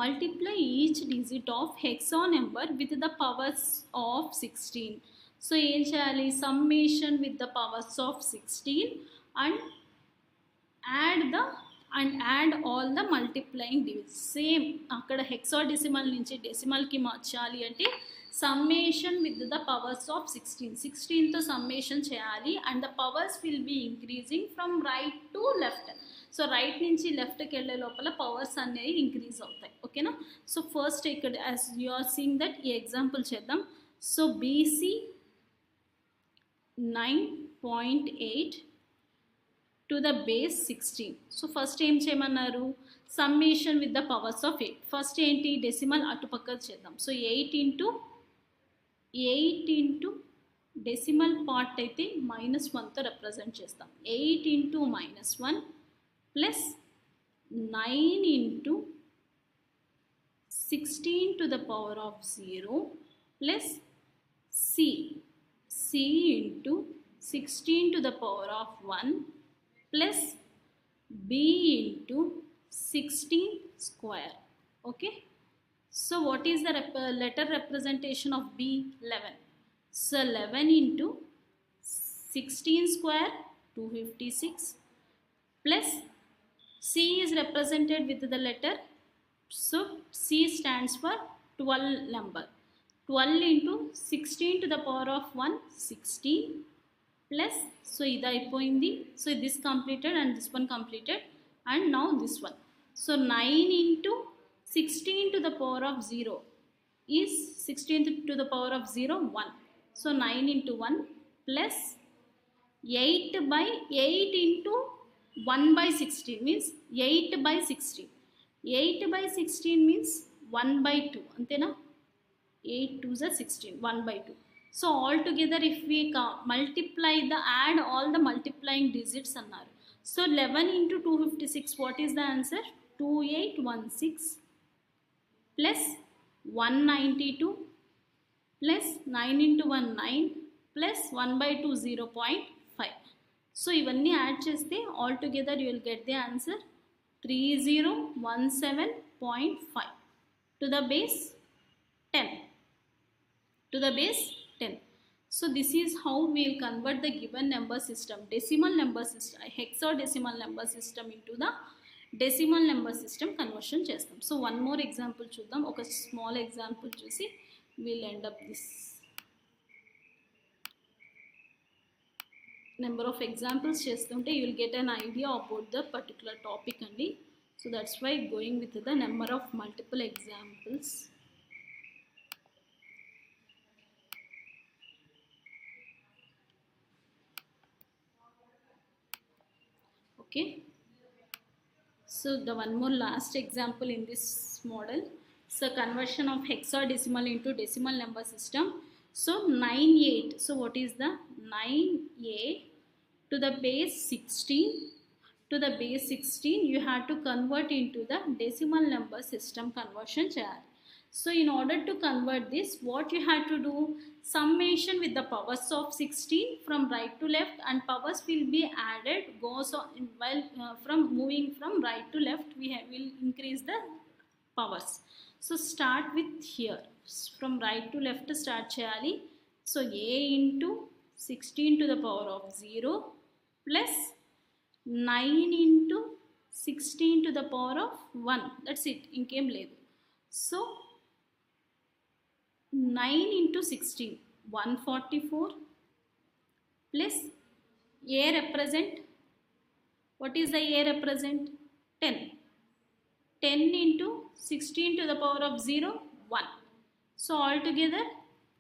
A: multiply each digit of hexa number with the powers of 16. So ఏం చేయాలి, summation with the powers of 16 and add all the multiplying digits. Same అక్కడ hexadecimal నుంచి డెసిమల్కి మార్చాలి అంటే summation with the powers of 16తో సమ్మేషన్ చేయాలి and the powers will be increasing from right to left. So right నుంచి లెఫ్ట్కి వెళ్ళే లోపల పవర్స్ అనేవి ఇంక్రీజ్ అవుతాయి. ఓకేనా. సో ఫస్ట్ ఇక్కడ as you are seeing that ఈ ఎగ్జాంపుల్ చేద్దాం. So BC 9.8 to the base 16. So first ఏం చేయమన్నారు, summation with the powers of 8. First ఏంటి, డెసిమల్ అటుపక్క చేద్దాం. సో 8 ఇంటూ డెసిమల్ పార్ట్ అయితే -1తో రిప్రజెంట్ చేస్తాం. 8 into -1 plus 9 into 16 to the power of 0 plus C into 16 to the power of 1 plus b into 16 square. Okay. So what is the letter representation of b? 11. So 11 into 16 square 256 plus c is represented with the letter, so c stands for 12 number. 12 into 16 to the power of 1 16 plus, so ఇది అయిపోయింది. So this completed and this one completed and now this one. So 9 into 16 to the power of 0 is 16 to the power of 0 1. So 9 into 1 plus 8 into 1 by 16 means 8 by 16. 8 by 16 means 1 by 2 అంతేనా. 8 2s are 16, 1 by 2. So altogether if we multiply add all the multiplying digits annaru. So 11 into 256, what is the answer? 2816 plus 192 plus 9 into 1 9 plus 1 by 2 0.5. So ivanni add cheste altogether you will get the answer 3017.5 to the base 10. To the base 10. So this is how we will convert the given number system, decimal number system, hexadecimal number system into the decimal number system conversion chestam. So one more example chuddam, oka small example chusi we'll end up this. Number of examples chestunte you will get an idea about the particular topic andi. So that's why going with the number of multiple examples. Okay, so the one more last example in this model. So conversion of hexadecimal into decimal number system. So 98, so what is the 98 to the base 16 to the base 16 you have to convert into the decimal number system conversion cheyali. So in order to convert this, what you have to do, summation with the powers of 16 from right to left and powers will be added goes on while from moving from right to left will increase the powers. So start with here from right to left start cheyali. So a into 16 to the power of 0 plus 9 into 16 to the power of 1, that's it, ఇంకేం లేదు. So 9 into 16, 144 plus a represent, what is the a represent? 10. 10 into 16 to the power of 0, 1. So altogether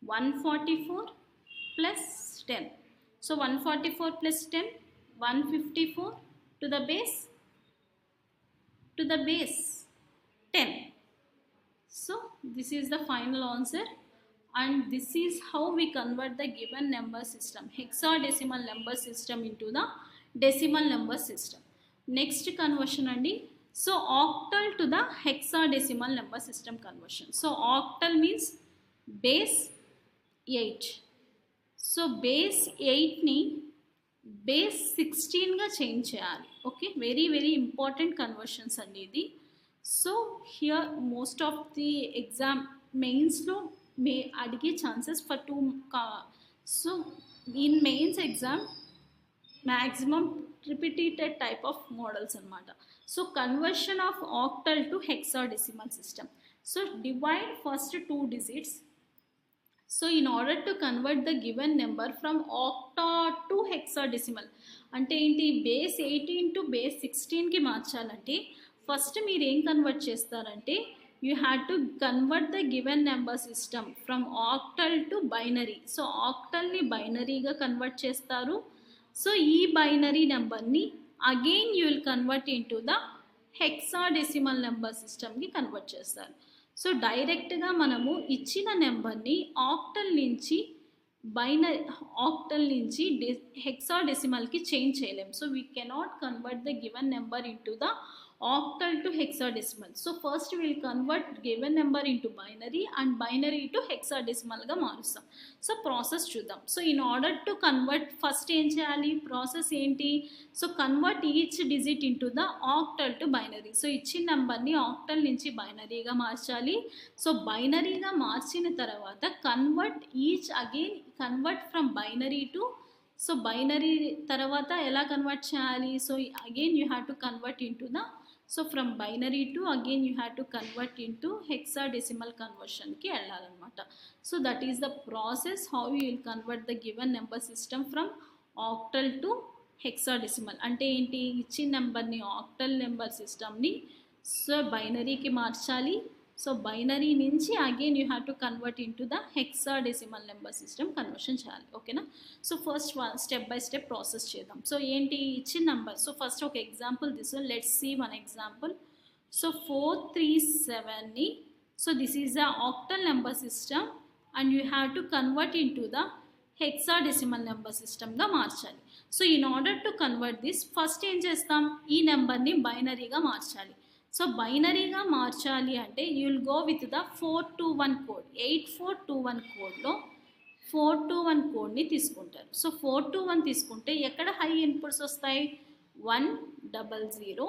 A: 144 plus 10. So 144 plus 10, 154 to the base 10. So this is the final answer, and this is how we convert the given number system, hexadecimal number system, into the decimal number system. Next conversion andi, so octal to the hexadecimal number system conversion. So octal means base 8. So base 8ని base 16గా change చేయాలి. Okay, very very important conversions అండి ఇది. So here most of the exam మెయిన్స్లో అడిగే chances for 2. So in mains exam maximum repeated type of models అనమాట. So conversion of octal to hexadecimal system. So divide first 2 digits. So in order to convert the given number from octa to hexadecimal, అంటే ఏంటి, base 18 to base 16కి మార్చాలంటే first మీరు ఏం convert చేస్తారంటే you had to convert the given number system from octal to binary. So ఆక్టల్ని బైనరీగా convert చేస్తారు. So ఈ బైనరీ నెంబర్ని again you will convert in to the hexadecimal number సిస్టమ్కి కన్వర్ట్ చేస్తారు. సో డైరెక్ట్గా మనము ఇచ్చిన నెంబర్ని ఆక్టల్ నుంచి హెక్సాడెసిమల్కి చేంజ్ చేయలేము. So we cannot convert the given number into the octal to hexadecimal. So first we will convert given number into binary and binary to hexadecimal గా మారుస్తాం. సో ప్రాసెస్ చూద్దాం. So in order to convert first ఏం చేయాలి, process ఏంటి, so convert each digit into the octal to binary. So ఇచ్చిన నెంబర్ని octal నుంచి బైనరీగా మార్చాలి. So బైనరీగా మార్చిన తర్వాత convert from binary to, so binary తర్వాత ఎలా కన్వర్ట్ చేయాలి, so again you have to convert into the, so from binary to again you have to convert into hexadecimal కన్వర్షన్కి వెళ్ళాలన్నమాట. So that is the process how you will convert the given number system from octal to hexadecimal. అంటే ఏంటి, ఇచ్చిన నెంబర్ని octal number సిస్టమ్ని so బైనరీకి మార్చాలి. So binary నుంచి again you have to convert into the hexadecimal number system conversion చేయాలి. ఓకేనా. So first step by step process చేద్దాం. సో ఏంటి ఇచ్చిన నెంబర్, సో ఫస్ట్ ఒక example let's see one example. So 437ని, so this is the octal number system and you have to convert into the hexadecimal number సిస్టమ్గా మార్చాలి. So in order to convert this first ఏం చేస్తాం, ఈ నెంబర్ని బైనరీగా మార్చాలి. So బైనరీగా మార్చాలి అంటే you will go with the 421 code. 8421 కోడ్లో 421 కోడ్ని తీసుకుంటారు. సో 421 తీసుకుంటే ఎక్కడ హై ఇన్పుట్స్ వస్తాయి, 100,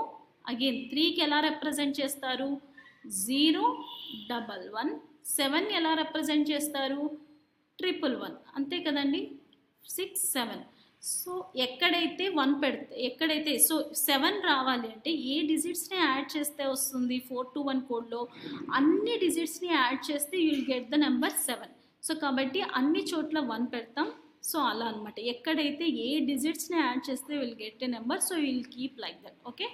A: అగైన్ 3కి ఎలా రిప్రజెంట్ చేస్తారు, 011, 7 ఎలా రిప్రజెంట్ చేస్తారు, 111, అంతే కదండి, 6, 7. సో ఎక్కడైతే 1 పెడితే ఎక్కడైతే, సో 7 రావాలి అంటే ఏ డిజిట్స్ని యాడ్ చేస్తే వస్తుంది, 421 కోడ్లో అన్ని డిజిట్స్ని యాడ్ చేస్తే you will get the number 7. So కాబట్టి అన్ని చోట్ల 1 పెడతాం. సో అలా అనమాట, ఎక్కడైతే ఏ డిజిట్స్ని యాడ్ చేస్తే will get a number, so will keep like that. Okay.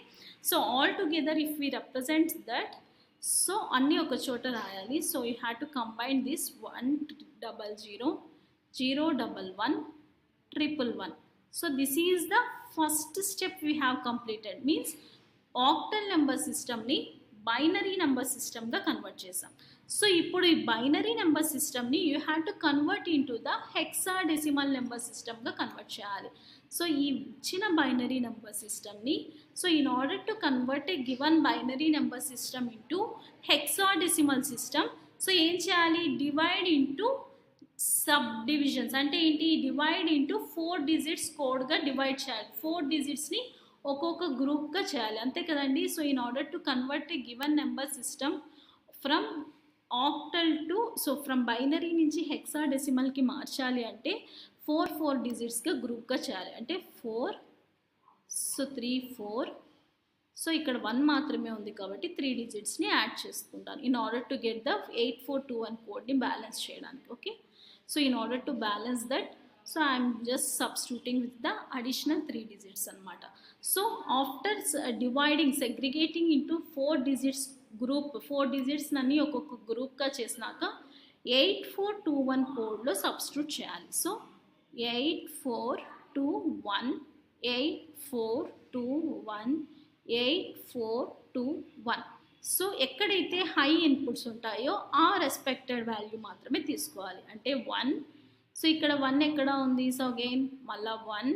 A: So all together if we represent that, so అన్నీ ఒక చోట రాయాలి. So you have to combine this 100, 011, 111. So this is the first step we have completed, means octal number system ni binary number system ga convert chesam. So ippudu ee binary number system ni you have to convert into the hexadecimal number system ga convert cheyali. So ee ichina binary number system ni, so in order to convert a given binary number system into hexadecimal system, so em cheyali, divide into sub divisions. అంటే ఏంటి, divide into 4 digits కోడ్గా divide చేయాలి. 4 digitsని ఒక్కొక్క గ్రూప్గా చేయాలి, అంతే కదండి. So in order to convert a given number system from octal to, so from binary నుంచి హెక్సాడెసిమల్కి మార్చాలి అంటే 4 digitsగా గ్రూప్గా చేయాలి. అంటే 4, సో 3, 4, సో ఇక్కడ 1 మాత్రమే ఉంది కాబట్టి 3 డిజిట్స్ని యాడ్ చేసుకుంటాను in order to get the 8421 కోడ్ని బ్యాలెన్స్ చేయడానికి. Okay, so in order to balance that, so I'm just substituting with the additional 3 digits అనమాట. So after dividing segregating into 4 digits group, 4 digits అన్ని ఒక్కొక్క గ్రూప్గా చేసినాక 8421 కోడ్లో సబ్స్టిట్యూట్ చేయాలి. సో 8421 8421 8421. సో ఎక్కడైతే హై ఇన్పుట్స్ ఉంటాయో ఆ రెస్పెక్టెడ్ వాల్యూ మాత్రమే తీసుకోవాలి. అంటే 1, సో ఇక్కడ 1 ఎక్కడ ఉంది, సో అగైన్ మళ్ళా 1,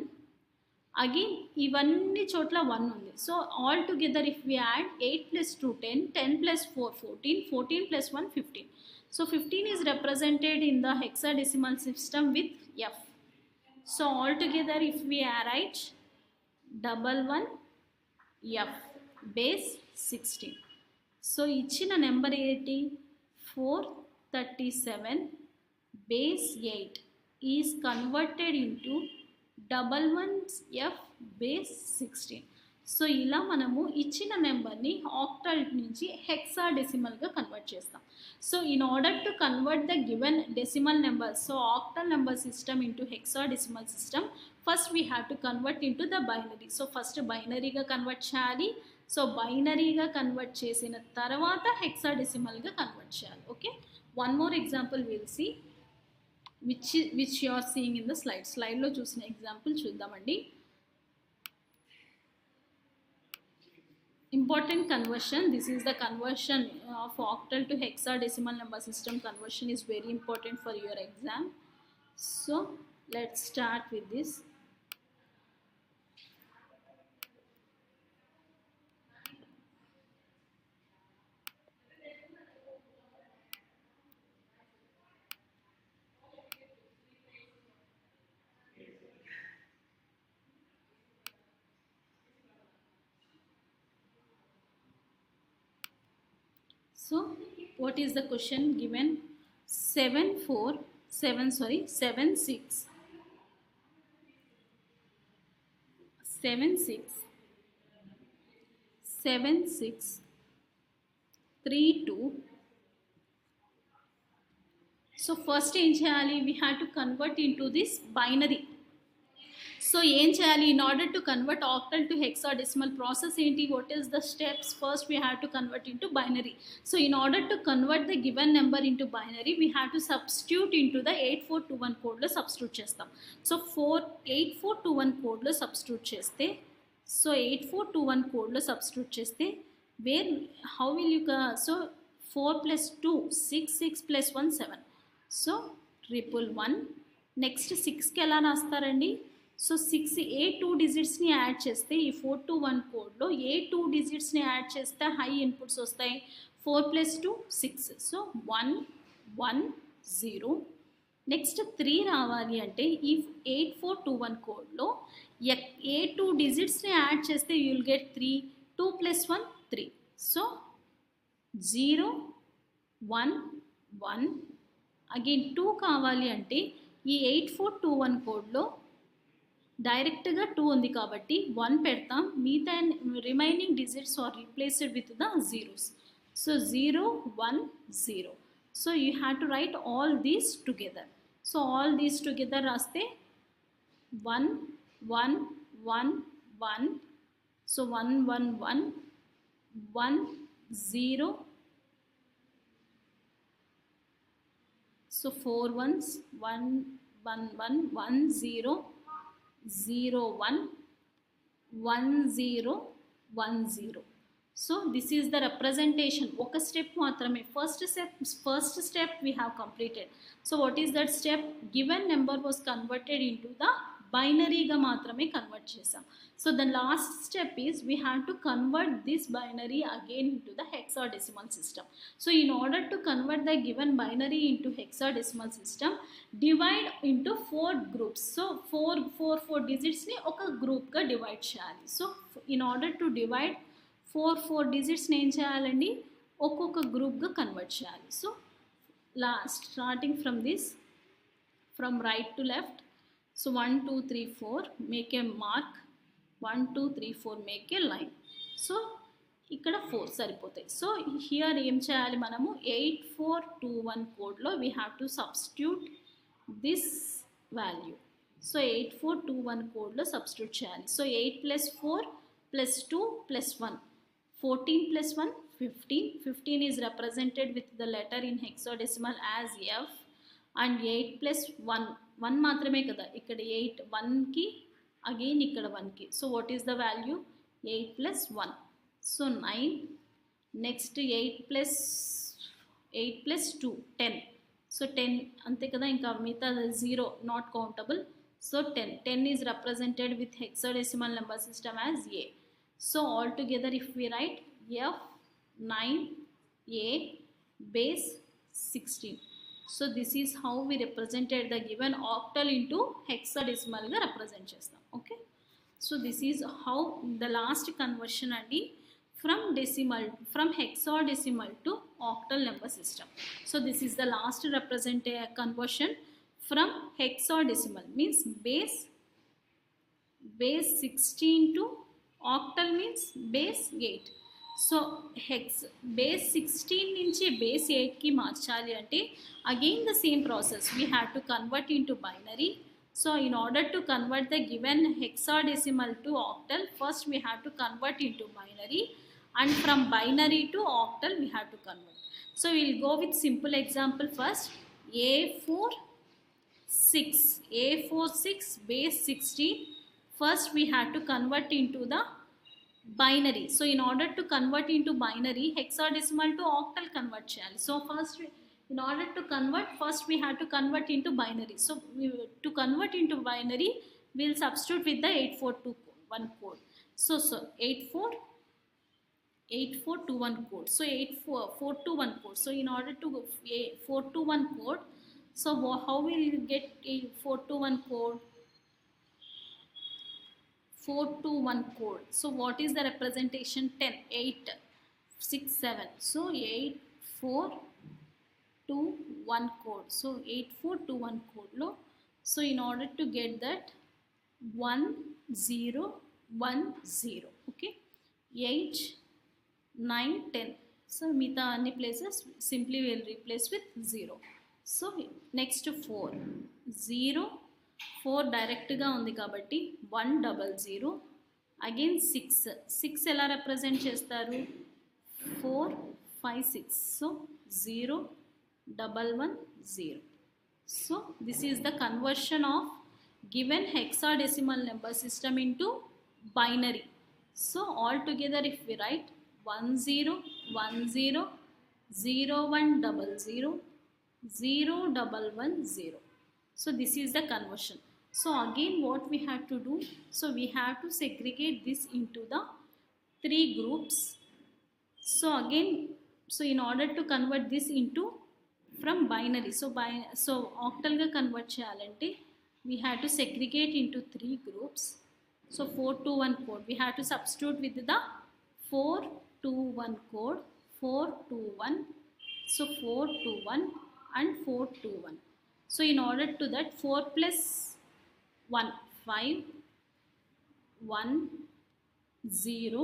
A: అగైన్ ఇవన్నీ చోట్ల 1 ఉంది. So all together if we add 8 + 2 10, 10 + 4 14, 14 + 1 15. So 15 is represented in the hexadecimal system with F. So all together if we write 11 F base 16. So ఇచ్చిన నెంబర్ ఏంటి, 437 base 8 is converted into 11 F base 16. So ఇలా మనము ఇచ్చిన నెంబర్ని octal నుంచి హెక్సాడెసిమల్గా convert చేస్తాం. So in order to convert the given decimal number, so octal number system into hexadecimal system, first we have to convert into the binary. So first బైనరీగా convert చేయాలి. So బైనరీగా కన్వర్ట్ చేసిన తర్వాత హెక్సాడెసిమల్గా convert చేయాలి. Okay, one more example will see which you are seeing in the స్లైడ్లో చూసిన example చూద్దామండి. Important conversion, this is the conversion of octal to hexadecimal number system. Conversion is very important for your exam. So let's start with this. So what is the question given? 76 32. So first ఏం చేయాలి, we have to convert into this binary. So ఏం చేయాలి, in order to convert octal to hexadecimal process ఏంటి, what is the steps, first we have to convert into binary. So in order to convert the given number into binary we have to substitute into the 8421 కోడ్లో substitute చేస్తాం. So 8421 కోడ్లో substitute చేస్తే, so 8421 కోడ్లో substitute చేస్తే where how will you, so 4 + 2 6, 6 + 1 7, so 111. Next 6కి ఎలా రాస్తారండి, so 6 ఏ 2 డిజిట్స్ని add చేస్తే ఈ 421 కోడ్లో ఏ 2 డిజిట్స్ని యాడ్ చేస్తే హై ఇన్పుట్స్ వస్తాయి, 4 + 2 6, సో 1 1 0. నెక్స్ట్ 3 రావాలి అంటే ఈ 8421 కోడ్లో ఏ 2 డిజిట్స్ని యాడ్ చేస్తే you will get 3, 2 + 1 3, so 0 1 1. Again 2 కావాలి అంటే ఈ 8421 కోడ్లో డైరెక్ట్గా 2 ఉంది కాబట్టి 1 పెడతాం, మిగతా remaining digits are replaced with the zeros. So 0 1 0. So you have to write all these together. So all these together రాస్తే 1 1 1 1, so 1 1 1 1 0, so 4 ones 1 1 1 1 0 0 1 1 0 1 0. So this is the representation. Oka step maatrame, first step we have completed. So what is that step? Given number was converted into the binary ga maatrame convert chesam. So the last step is we have to convert this binary again into the hexadecimal system. So in order to convert the given binary into hexadecimal system, divide into 4 groups. So 4 digits ni oka group ga divide cheyali. So in order to divide 4 digits ni em cheyalandi, ఒక్కొక్క గ్రూప్గా convert చేయాలి. So last starting from this, from right to left. So 1 2 3 4 make a mark, 1 2 3 4 make a line. So ఇక్కడ 4 సరిపోతాయి. So here ఏం చేయాలి మనము 8421 కోడ్లో we have to substitute this value. So 8421 కోడ్లో సబ్స్టిట్యూట్ చేయాలి. So 8 + 4 + 2 + 1 14 + 1 15. 15 is represented with the letter in hexadecimal as F and 8 + 1 1 మాత్రమే కదా ఇక్కడ 8 1కి అగైన్ ఇక్కడ 1కి. So what is the value 8 + 1. So 9. Next 8 + 2 10. So 10 అంతే కదా, ఇంకా మిగతా 0 not countable. So 10 is represented with hexadecimal number system as A. So altogether if we write F9A base 16. So this is how we represented the given octal into hexadecimal ga represent chestam. Okay, so this is how the last conversion andi from hexadecimal to octal number system. So this is the last conversion from hexadecimal means base 16 to octal means base 8. So base 16 నుంచి base 8కి మార్చాలి అంటే again the same process we have to convert into binary. So in order to convert the given hexadecimal to octal first we have to convert into binary and from binary to octal we have to convert. So will go with simple example first. A46 base 16. First we have to convert into the binary. So in order to convert into binary, hexadecimal to octal convert cheyali. So first in order to convert, first we have to convert into binary. So to convert into binary we'll substitute with the 8421 code. So 8421 code. So 8421 code. So in order to 421 code, so how will you get a 421 code? 421 code. So what is the representation? 10 8 6 7. So 8421 code. So 8421 code lo. So in order to get that 1010. Okay, 8 9 10. So mita any places simply will replace with 0. So next 4 0 4 డైరెక్ట్గా ఉంది కాబట్టి 100. Again 6 ఎలా represent చేస్తారు 4 5 6. So 0 1 1 0. So this is the conversion of given hexadecimal number system into binary. So all together if we write 10 10 0 1 0 0 1 1 0. So this is the conversion. So again what we have to do, so we have to segregate this into the 3 groups. So again, so in order to convert this into from binary, so octal ga convert cheyalante we have to segregate into 3 groups. So 421 code we have to substitute with the 421 code 421. So 421 and 421. So in order to that 4 + 1 5 1 0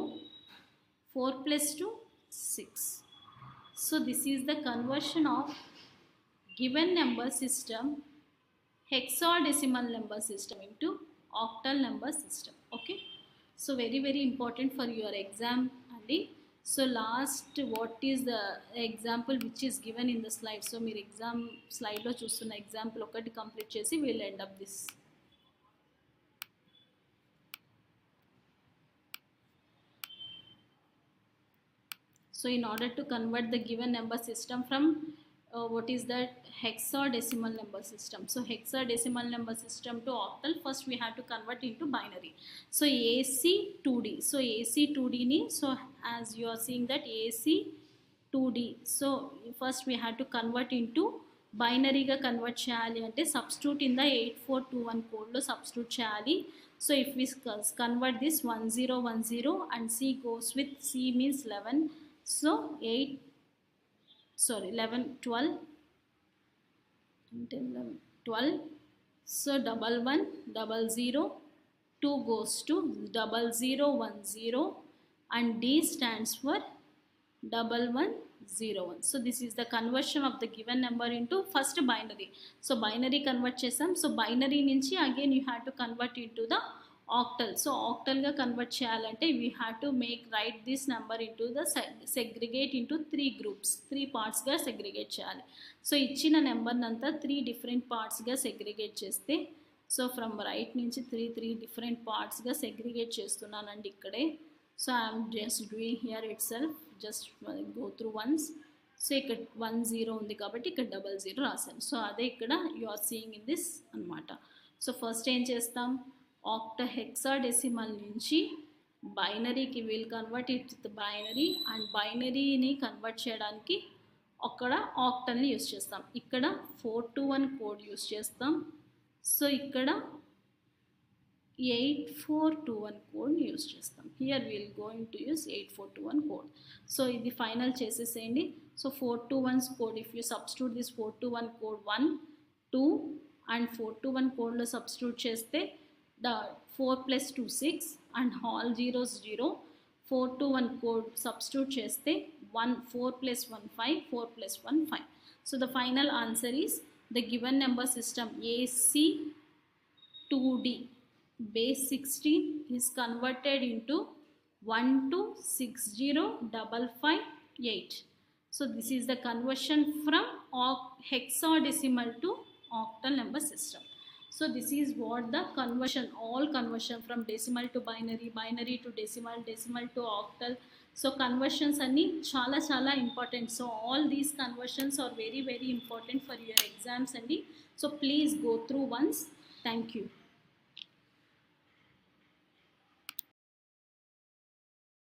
A: 4 + 2 6. So this is the conversion of given number system hexadecimal number system into octal number system. Okay, so very important for your exam only. So last what is the example which is given in the slide. So మీరు exam slide లో చూస్తున్న example ఒకటి complete చేసి we'll end up this. So in order to convert the given number system from what is that hexadecimal number system. So hexadecimal number system to octal first we have to convert into binary. So AC2D. So AC2D ni, so as you are seeing that AC2D. So first we have to convert into binary ga convert cheyali ante substitute in the 8421 code lo substitute cheyali. So if we convert this 1010 and C goes with C means 11. So 11 12 12. So 11 00 2 goes to 0010 and D stands for 1101. So this is the conversion of the given number into first binary. So binary convert chesam. So binary nunchi again you have to convert into the octal. So octal ga convert cheyalante we have to write this number into the segregate into 3 groups, 3 parts ga segregate cheyali. So ichina number nanta 3 different parts ga segregate cheste, so from right నుంచి 3 different parts గా segregate చేస్తున్నానండి ఇక్కడే. So I'm just doing here it self, just go through once. So ఇక్కడ 10 ఉంది కాబట్టి ఇక్కడ 00 రాశాను. So అదే ఇక్కడ you are seeing in this అనమాట. సో ఫస్ట్ ఏం చేస్తాం, ఆక్టా హెక్సాడెసిమల్ నుంచి బైనరీకి will convert it with binary, and బైనరీని కన్వర్ట్ చేయడానికి అక్కడ ఆక్టల్ని యూస్ చేస్తాం. ఇక్కడ 421 కోడ్ యూస్ చేస్తాం. సో ఇక్కడ 8421 కోడ్ యూస్ చేస్తాం. Here will going to use 8421 code. So ఇది ఫైనల్ చేసేసేయండి. So 421 code if you substitute this 421 code 1 2 and 421 కోడ్లో సబ్స్టిట్యూట్ చేస్తే 4 + 2 6 and all zeros 0. 421 code substitute చేస్తే 4 + 1 5, 4 + 1 5. So the final answer is the given number system AC2D base 16 is converted into 1260558. So this is the conversion from hexadecimal to octal number system. So this is what the conversion, all conversion from decimal to binary, binary to decimal, decimal to octal. So conversions are చాలా important. So all these conversions are very important for your exams. So please go through once. Thank you.